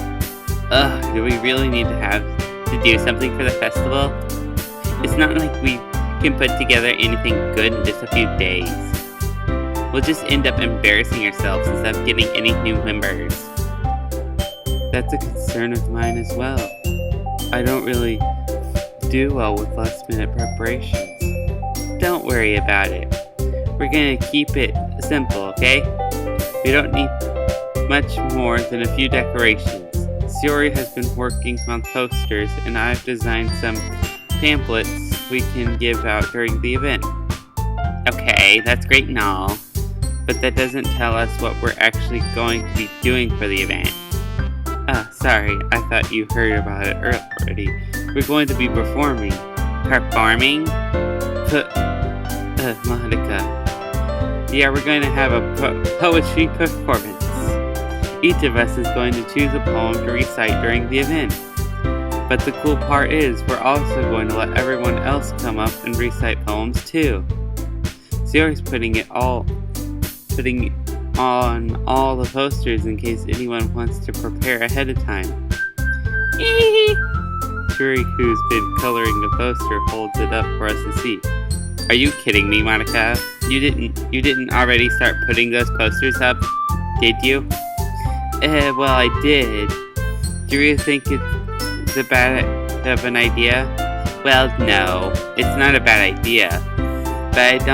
Speaker 1: Do we really need to do something for the festival? It's not like we can put together anything good in just a few days. We'll just end up embarrassing ourselves instead of getting any new members. That's a concern of mine as well. I don't really do well with last minute preparations. Don't worry about it. We're gonna keep it simple, okay? We don't need much more than a few decorations. Sayori has been working on posters, and I've designed some pamphlets we can give out during the event. Okay, that's great and all, but that doesn't tell us what we're actually going to be doing for the event. Sorry, I thought you heard about it already. We're going to be performing. Performing? Monica. Yeah, we're going to have a poetry performance. Each of us is going to choose a poem to recite during the event. But the cool part is, we're also going to let everyone else come up and recite poems too. Sayori's putting on all the posters in case anyone wants to prepare ahead of time. Shuri, who's been coloring the poster, holds it up for us to see. Are you kidding me, Monica? You didn't already start putting those posters up, did you? Well, I did. Do you think it's a bad of an idea? Well, no, it's not a bad idea. But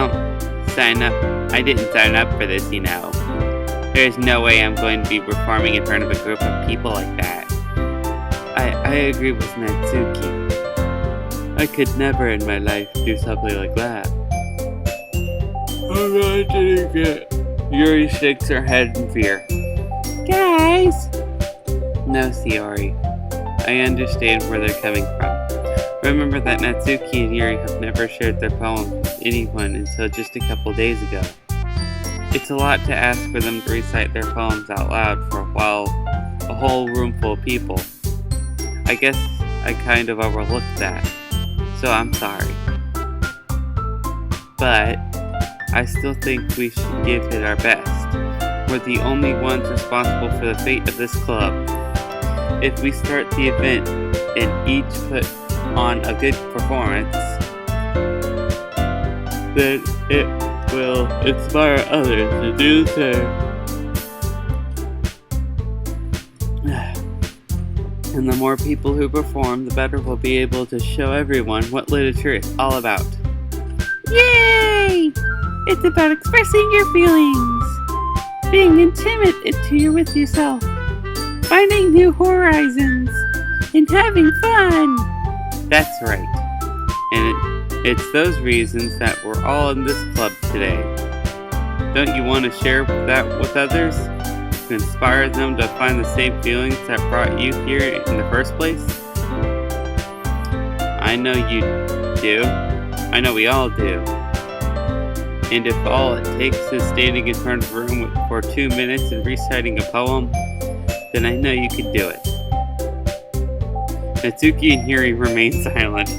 Speaker 1: I didn't sign up for this, you know. There's no way I'm going to be performing in front of a group of people like that. I agree with Natsuki. I could never in my life do something like that. I'm not doing it. Yuri shakes her head in fear.
Speaker 2: Guys!
Speaker 1: No, Sayori. I understand where they're coming from. Remember that Natsuki and Yuri have never shared their poems with anyone until just a couple days ago. It's a lot to ask for them to recite their poems out loud for a whole room full of people. I guess I kind of overlooked that, so I'm sorry. But I still think we should give it our best. We're the only ones responsible for the fate of this club. If we start the event and each put on a good performance, then it will inspire others to do the same. And the more people who perform, the better we'll be able to show everyone what literature is all about.
Speaker 2: Yay! It's about expressing your feelings, being intimate with yourself, finding new horizons, and having fun.
Speaker 1: That's right. And it's those reasons that we're all in this club today. Don't you want to share that with others? To inspire them to find the same feelings that brought you here in the first place? I know you do. I know we all do. And if all it takes is standing in front of a room for 2 minutes and reciting a poem, then I know you can do it. Natsuki and Yuri remain silent.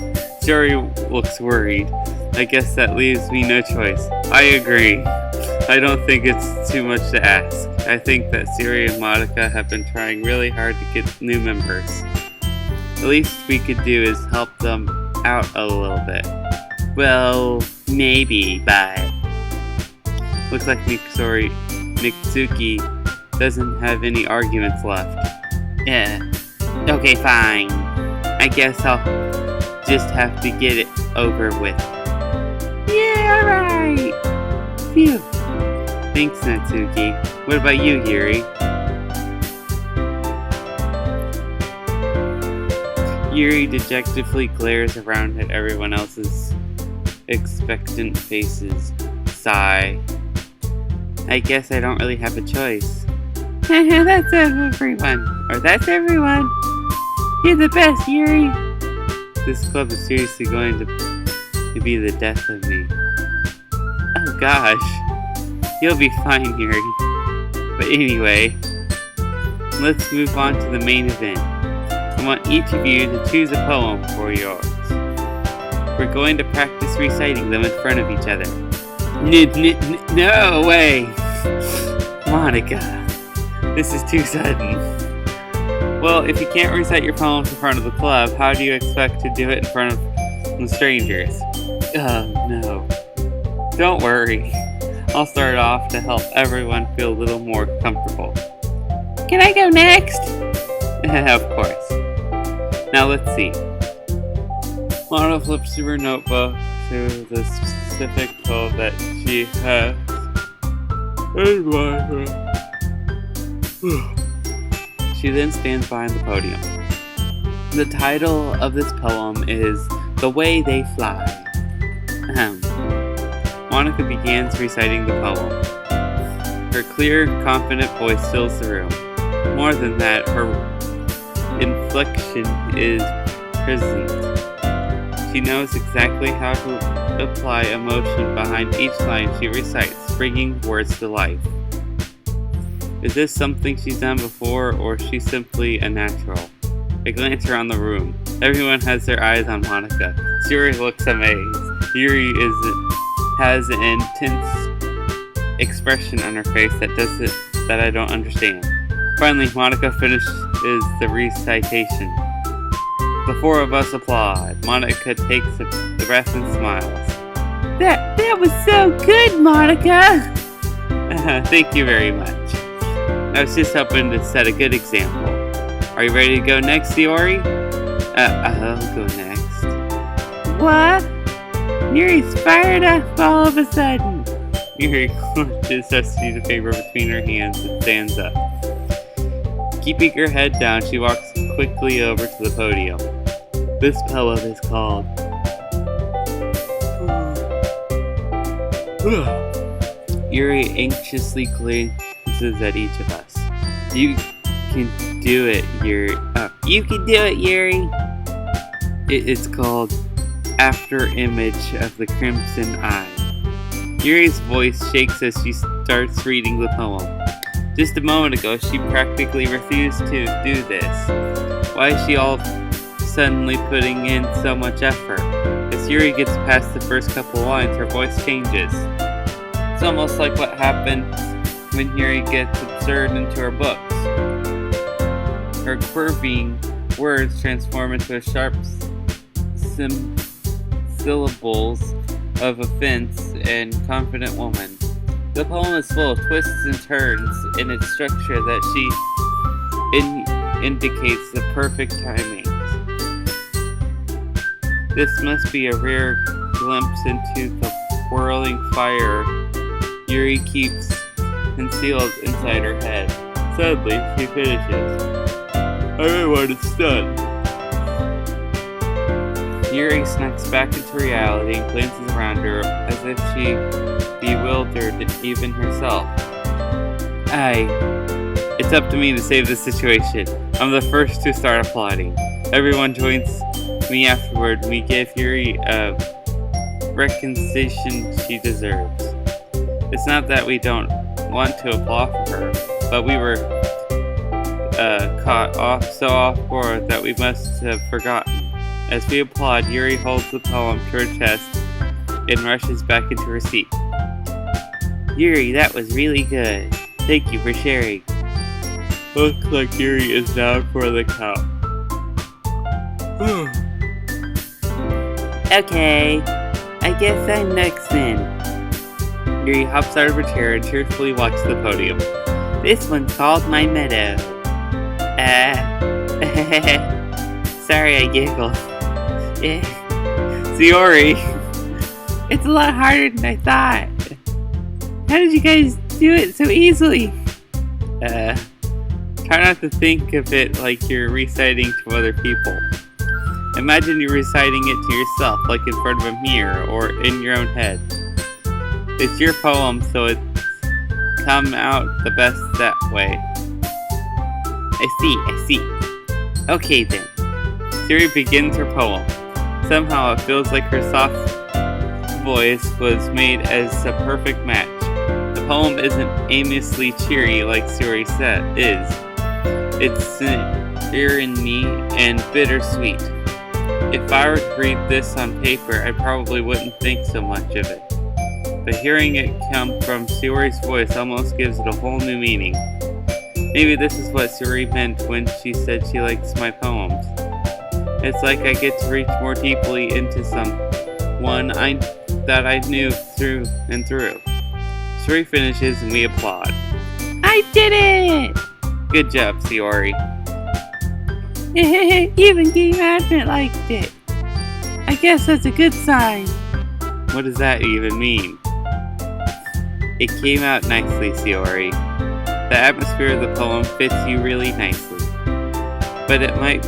Speaker 1: Shuri looks worried. I guess that leaves me no choice. I agree. I don't think it's too much to ask. I think that Siri and Monica have been trying really hard to get new members. The least we could do is help them out a little bit. Well, maybe, but looks like Natsuki doesn't have any arguments left. Yeah. Okay, fine. I guess I'll just have to get it over with.
Speaker 2: Yeah, alright.
Speaker 1: Phew. Thanks, Natsuki. What about you, Yuri? Yuri dejectedly glares around at everyone else's expectant faces. Sigh. I guess I don't really have a choice.
Speaker 2: That's everyone. Or that's everyone. You're the best, Yuri.
Speaker 1: This club is seriously going to be the death of me. Oh gosh. You'll be fine, Yuri. But anyway, let's move on to the main event. I want each of you to choose a poem for yours. We're going to practice reciting them in front of each other. No way! Monica, this is too sudden. Well, if you can't recite your poems in front of the club, how do you expect to do it in front of strangers? Oh no. Don't worry. I'll start off to help everyone feel a little more comfortable.
Speaker 2: Can I go next?
Speaker 1: Of course. Now let's see. Lana flips through her notebook to the specific poem that she has in mind. She then stands behind the podium. The title of this poem is The Way They Fly. Monica begins reciting the poem. Her clear, confident voice fills the room. More than that, her inflection is present. She knows exactly how to apply emotion behind each line she recites, bringing words to life. Is this something she's done before, or is she simply a natural? I glance around the room. Everyone has their eyes on Monica. Yuri looks amazed. Yuri has an expression on her face that I don't understand. Finally, Monica finishes the recitation. The four of us applaud. Monica takes a breath and smiles.
Speaker 2: That was so good, Monica!
Speaker 1: Thank you very much. I was just hoping to set a good example. Are you ready to go next, Iori? I'll go next.
Speaker 2: What? Yuri's fired up all of a sudden.
Speaker 1: Yuri clutches a sheet of paper between her hands and stands up. Keeping her head down, she walks quickly over to the podium. This poem is called Yuri anxiously glances at each of us. You can do it, Yuri.
Speaker 2: You can do it, Yuri.
Speaker 1: It's called After Image of the Crimson Eye. Yuri's voice shakes as she starts reading the poem. Just a moment ago, she practically refused to do this. Why is she all suddenly putting in so much effort? As Yuri gets past the first couple lines, her voice changes. It's almost like what happens when Yuri gets absorbed into her books. Her curving words transform into sharp syllables of offense and confident woman. The poem is full of twists and turns in its structure that she indicates the perfect timing. This must be a rare glimpse into the whirling fire Yuri keeps concealed inside her head. Suddenly, she finishes. Everyone is stunned. Yuri snaps back into reality and glances around her as if she bewildered even herself. It's up to me to save this situation. I'm the first to start applauding. Everyone joins me afterward. We give Yuri a recognition she deserves. It's not that we don't want to applaud for her, but we were caught off guard that we must have forgotten. As we applaud, Yuri holds the poem to her chest and rushes back into her seat.
Speaker 2: Yuri, that was really good. Thank you for sharing.
Speaker 1: Looks like Yuri is down for the count.
Speaker 2: Okay, I guess I'm next then.
Speaker 1: Yuri hops out of her chair and cheerfully walks to the podium.
Speaker 2: This one's called My Meadow. Sorry I giggled.
Speaker 1: Iori!
Speaker 2: It's a lot harder than I thought. How did you guys do it so easily?
Speaker 1: Try not to think of it like you're reciting to other people. Imagine you're reciting it to yourself, like in front of a mirror or in your own head. It's your poem, so it's come out the best that way.
Speaker 2: I see. Okay then.
Speaker 1: Yuri begins her poem. Somehow it feels like her soft voice was made as a perfect match. The poem isn't aimlessly cheery like Yuri is. It's irony and bittersweet. If I were to read this on paper, I probably wouldn't think so much of it. But hearing it come from Yuri's voice almost gives it a whole new meaning. Maybe this is what Yuri meant when she said she likes my poems. It's like I get to reach more deeply into someone that I knew through and through. Yuri finishes and we applaud.
Speaker 2: I did it!
Speaker 1: Good job, Yuri.
Speaker 2: Even Game Advent liked it. I guess that's a good sign.
Speaker 1: What does that even mean? It came out nicely, Yuri. The atmosphere of the poem fits you really nicely. But it might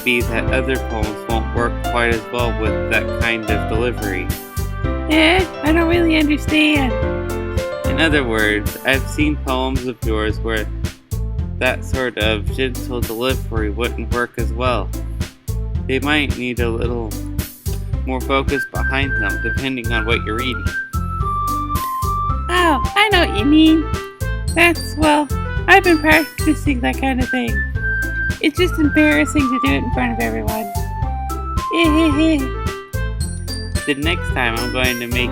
Speaker 1: be that other poems won't work quite as well with that kind of delivery.
Speaker 2: I don't really understand.
Speaker 1: In other words, I've seen poems of yours where that sort of gentle delivery wouldn't work as well. They might need a little more focus behind them, depending on what you're reading.
Speaker 2: Oh, I know what you mean. I've been practicing that kind of thing. It's just embarrassing to do it in front of everyone.
Speaker 1: The next time I'm going to make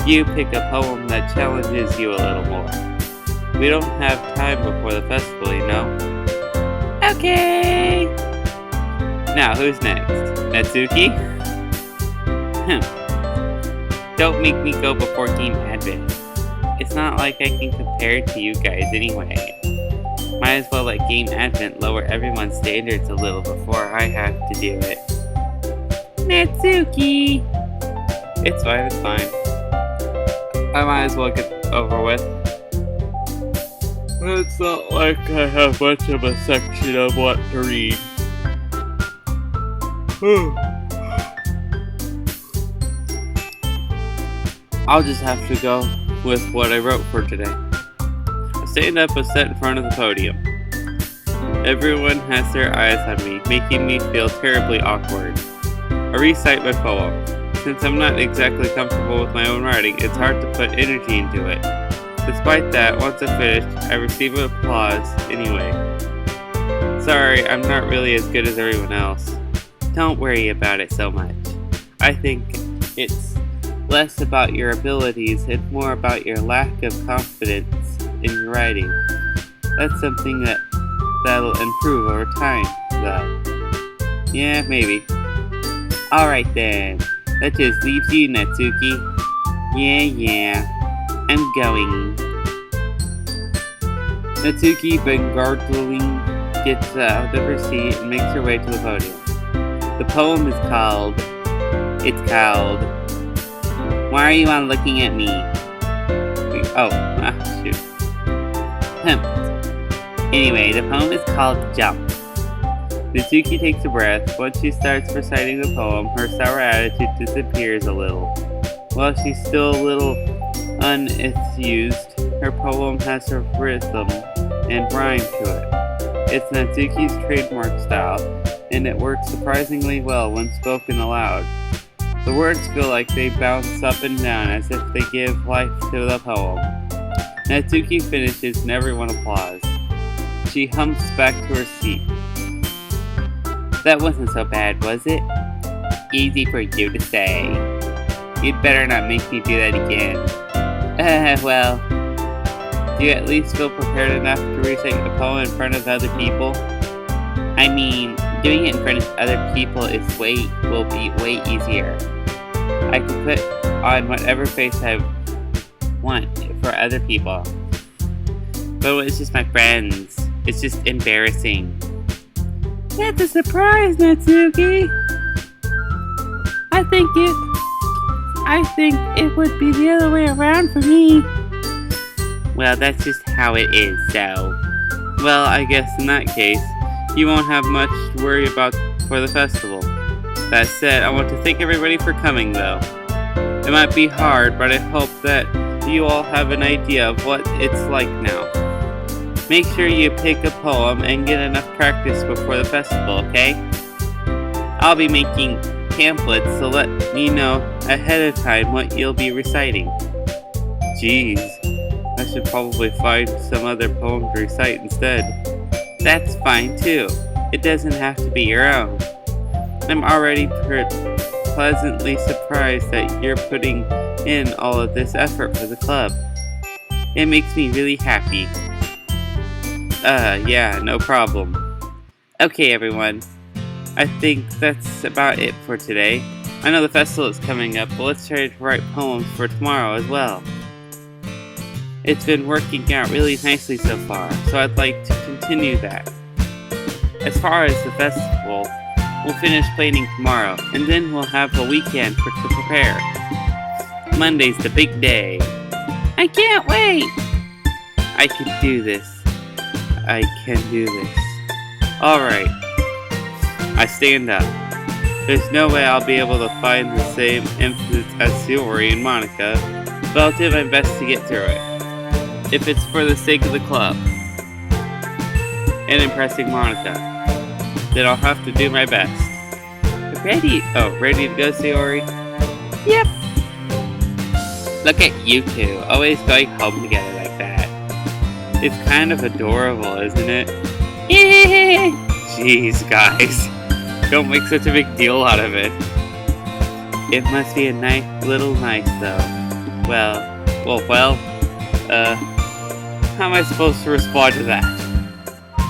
Speaker 1: you pick a poem that challenges you a little more. We don't have time before the festival, you know?
Speaker 2: Okay.
Speaker 1: Now, who's next? Natsuki? Don't make me go before Game Advent. It's not like I can compare to you guys anyway. Might as well let Game Advent lower everyone's standards a little before I have to do it.
Speaker 2: Natsuki.
Speaker 1: It's fine. I might as well get over with. It's not like I have much of a section of what to read. I'll just have to go with what I wrote for today. A stand-up was set in front of the podium. Everyone has their eyes on me, making me feel terribly awkward. I recite my poem. Since I'm not exactly comfortable with my own writing, it's hard to put energy into it. Despite that, once I'm finished, I receive applause anyway. Sorry, I'm not really as good as everyone else. Don't worry about it so much. I think it's less about your abilities and more about your lack of confidence in your writing. That's something that'll improve over time, though. Yeah, maybe. Alright then. That just leaves you, Natsuki. Yeah. I'm going. Natsuki begrudgingly gets out of her seat and makes her way to the podium. The poem is called... Why are you all looking at me? Shoot. Anyway, the poem is called Jump. Natsuki takes a breath. Once she starts reciting the poem, her sour attitude disappears a little. While she's still a little unenthused, her poem has a rhythm and rhyme to it. It's Natsuki's trademark style, and it works surprisingly well when spoken aloud. The words feel like they bounce up and down as if they give life to the poem. Natsuki finishes and everyone applauds. She humps back to her seat. That wasn't so bad, was it? Easy for you to say. You'd better not make me do that again. Well, do you at least feel prepared enough to recite the poem in front of other people? I mean, doing it in front of other people will be way easier. I can put on whatever face I want for other people. But when it's just my friends, it's just embarrassing.
Speaker 2: That's a surprise, Natsuki. I think it would be the other way around for me.
Speaker 1: Well, that's just how it is, so... Well, I guess in that case, you won't have much to worry about for the festival. That said, I want to thank everybody for coming, though. It might be hard, but I hope that you all have an idea of what it's like now. Make sure you pick a poem and get enough practice before the festival, okay? I'll be making pamphlets to let me know ahead of time what you'll be reciting. Jeez, I should probably find some other poem to recite instead. That's fine too. It doesn't have to be your own. I'm already pleasantly surprised that you're putting in all of this effort for the club. It makes me really happy. Yeah, no problem. Okay, everyone. I think that's about it for today. I know the festival is coming up, but let's try to write poems for tomorrow as well. It's been working out really nicely so far, so I'd like to continue that. As far as the festival, we'll finish planning tomorrow, and then we'll have a weekend to prepare. Monday's the big day.
Speaker 2: I can't wait!
Speaker 1: I can do this. I can do this. Alright. I stand up. There's no way I'll be able to find the same emphasis as Sayori and Monica, but I'll do my best to get through it. If it's for the sake of the club and impressing Monica, then I'll have to do my best. Ready to go, Sayori?
Speaker 2: Yep.
Speaker 1: Look at you two, always going home together like that. It's kind of adorable, isn't it? Jeez, guys. Don't make such a big deal out of it. It must be a nice, though. How am I supposed to respond to that?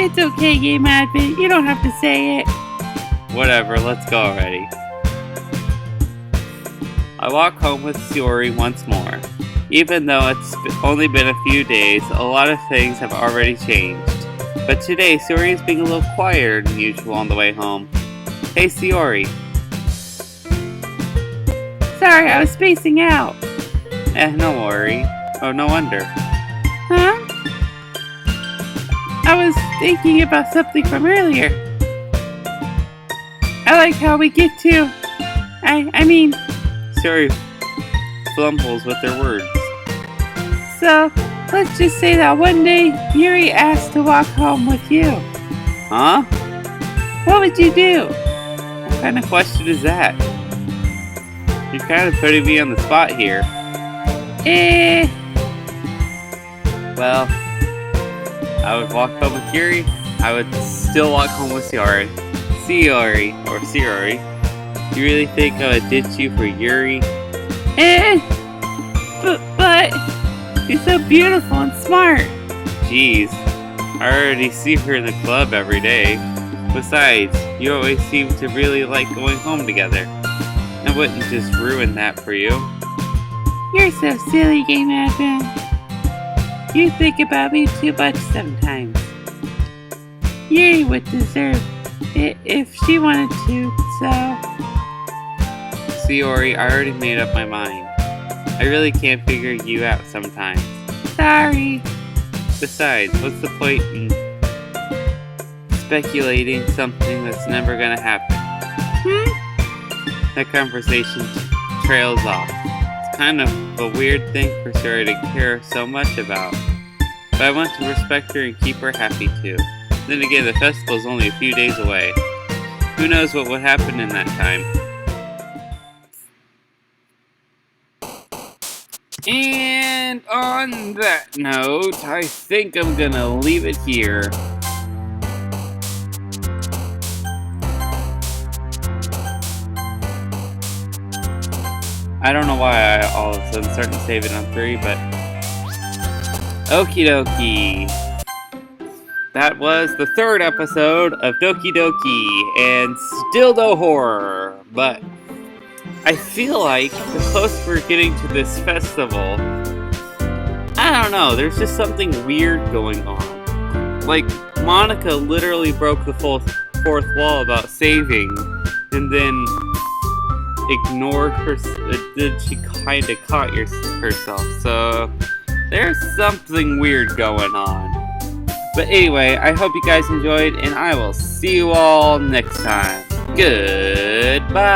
Speaker 2: It's okay, Game Advent. You don't have to say it.
Speaker 1: Whatever, let's go already. I walk home with Sayori once more. Even though it's only been a few days, a lot of things have already changed. But today, Sayori is being a little quieter than usual on the way home. Hey, Sayori.
Speaker 2: Sorry, I was spacing out.
Speaker 1: No worry. Oh, no wonder.
Speaker 2: Huh? I was thinking about something from earlier. I like how we get to... I mean...
Speaker 1: Sayori flumbles with her words.
Speaker 2: So, let's just say that one day, Yuri asked to walk home with you.
Speaker 1: Huh?
Speaker 2: What would you do?
Speaker 1: What kind of question is that? You're kind of putting me on the spot here. Well, I would walk home with Yuri. I would still walk home with Sayori. Sayori. You really think I would ditch you for Yuri?
Speaker 2: But you're so beautiful and smart.
Speaker 1: Jeez, I already see her in the club every day. Besides, you always seem to really like going home together. I wouldn't just ruin that for you.
Speaker 2: You're so silly, Game Advent. You think about me too much sometimes. Yuri would deserve it if she wanted to, so...
Speaker 1: Sayori, I already made up my mind. I really can't figure you out sometimes.
Speaker 2: Sorry.
Speaker 1: Besides, what's the point in speculating something that's never gonna happen? That conversation trails off. It's kind of a weird thing for Sayori to care so much about. But I want to respect her and keep her happy too. Then again, the festival's only a few days away. Who knows what would happen in that time? And on that note, I think I'm gonna leave it here. I don't know why I all of a sudden started saving on 3, but... Okie dokie. That was the 3rd episode of Doki Doki, and still no horror, but... I feel like the closer we're getting to this festival, I don't know, there's just something weird going on. Like, Monica literally broke the fourth wall about saving, and then ignored her, then she kinda caught herself, so there's something weird going on. But anyway, I hope you guys enjoyed, and I will see you all next time. Goodbye!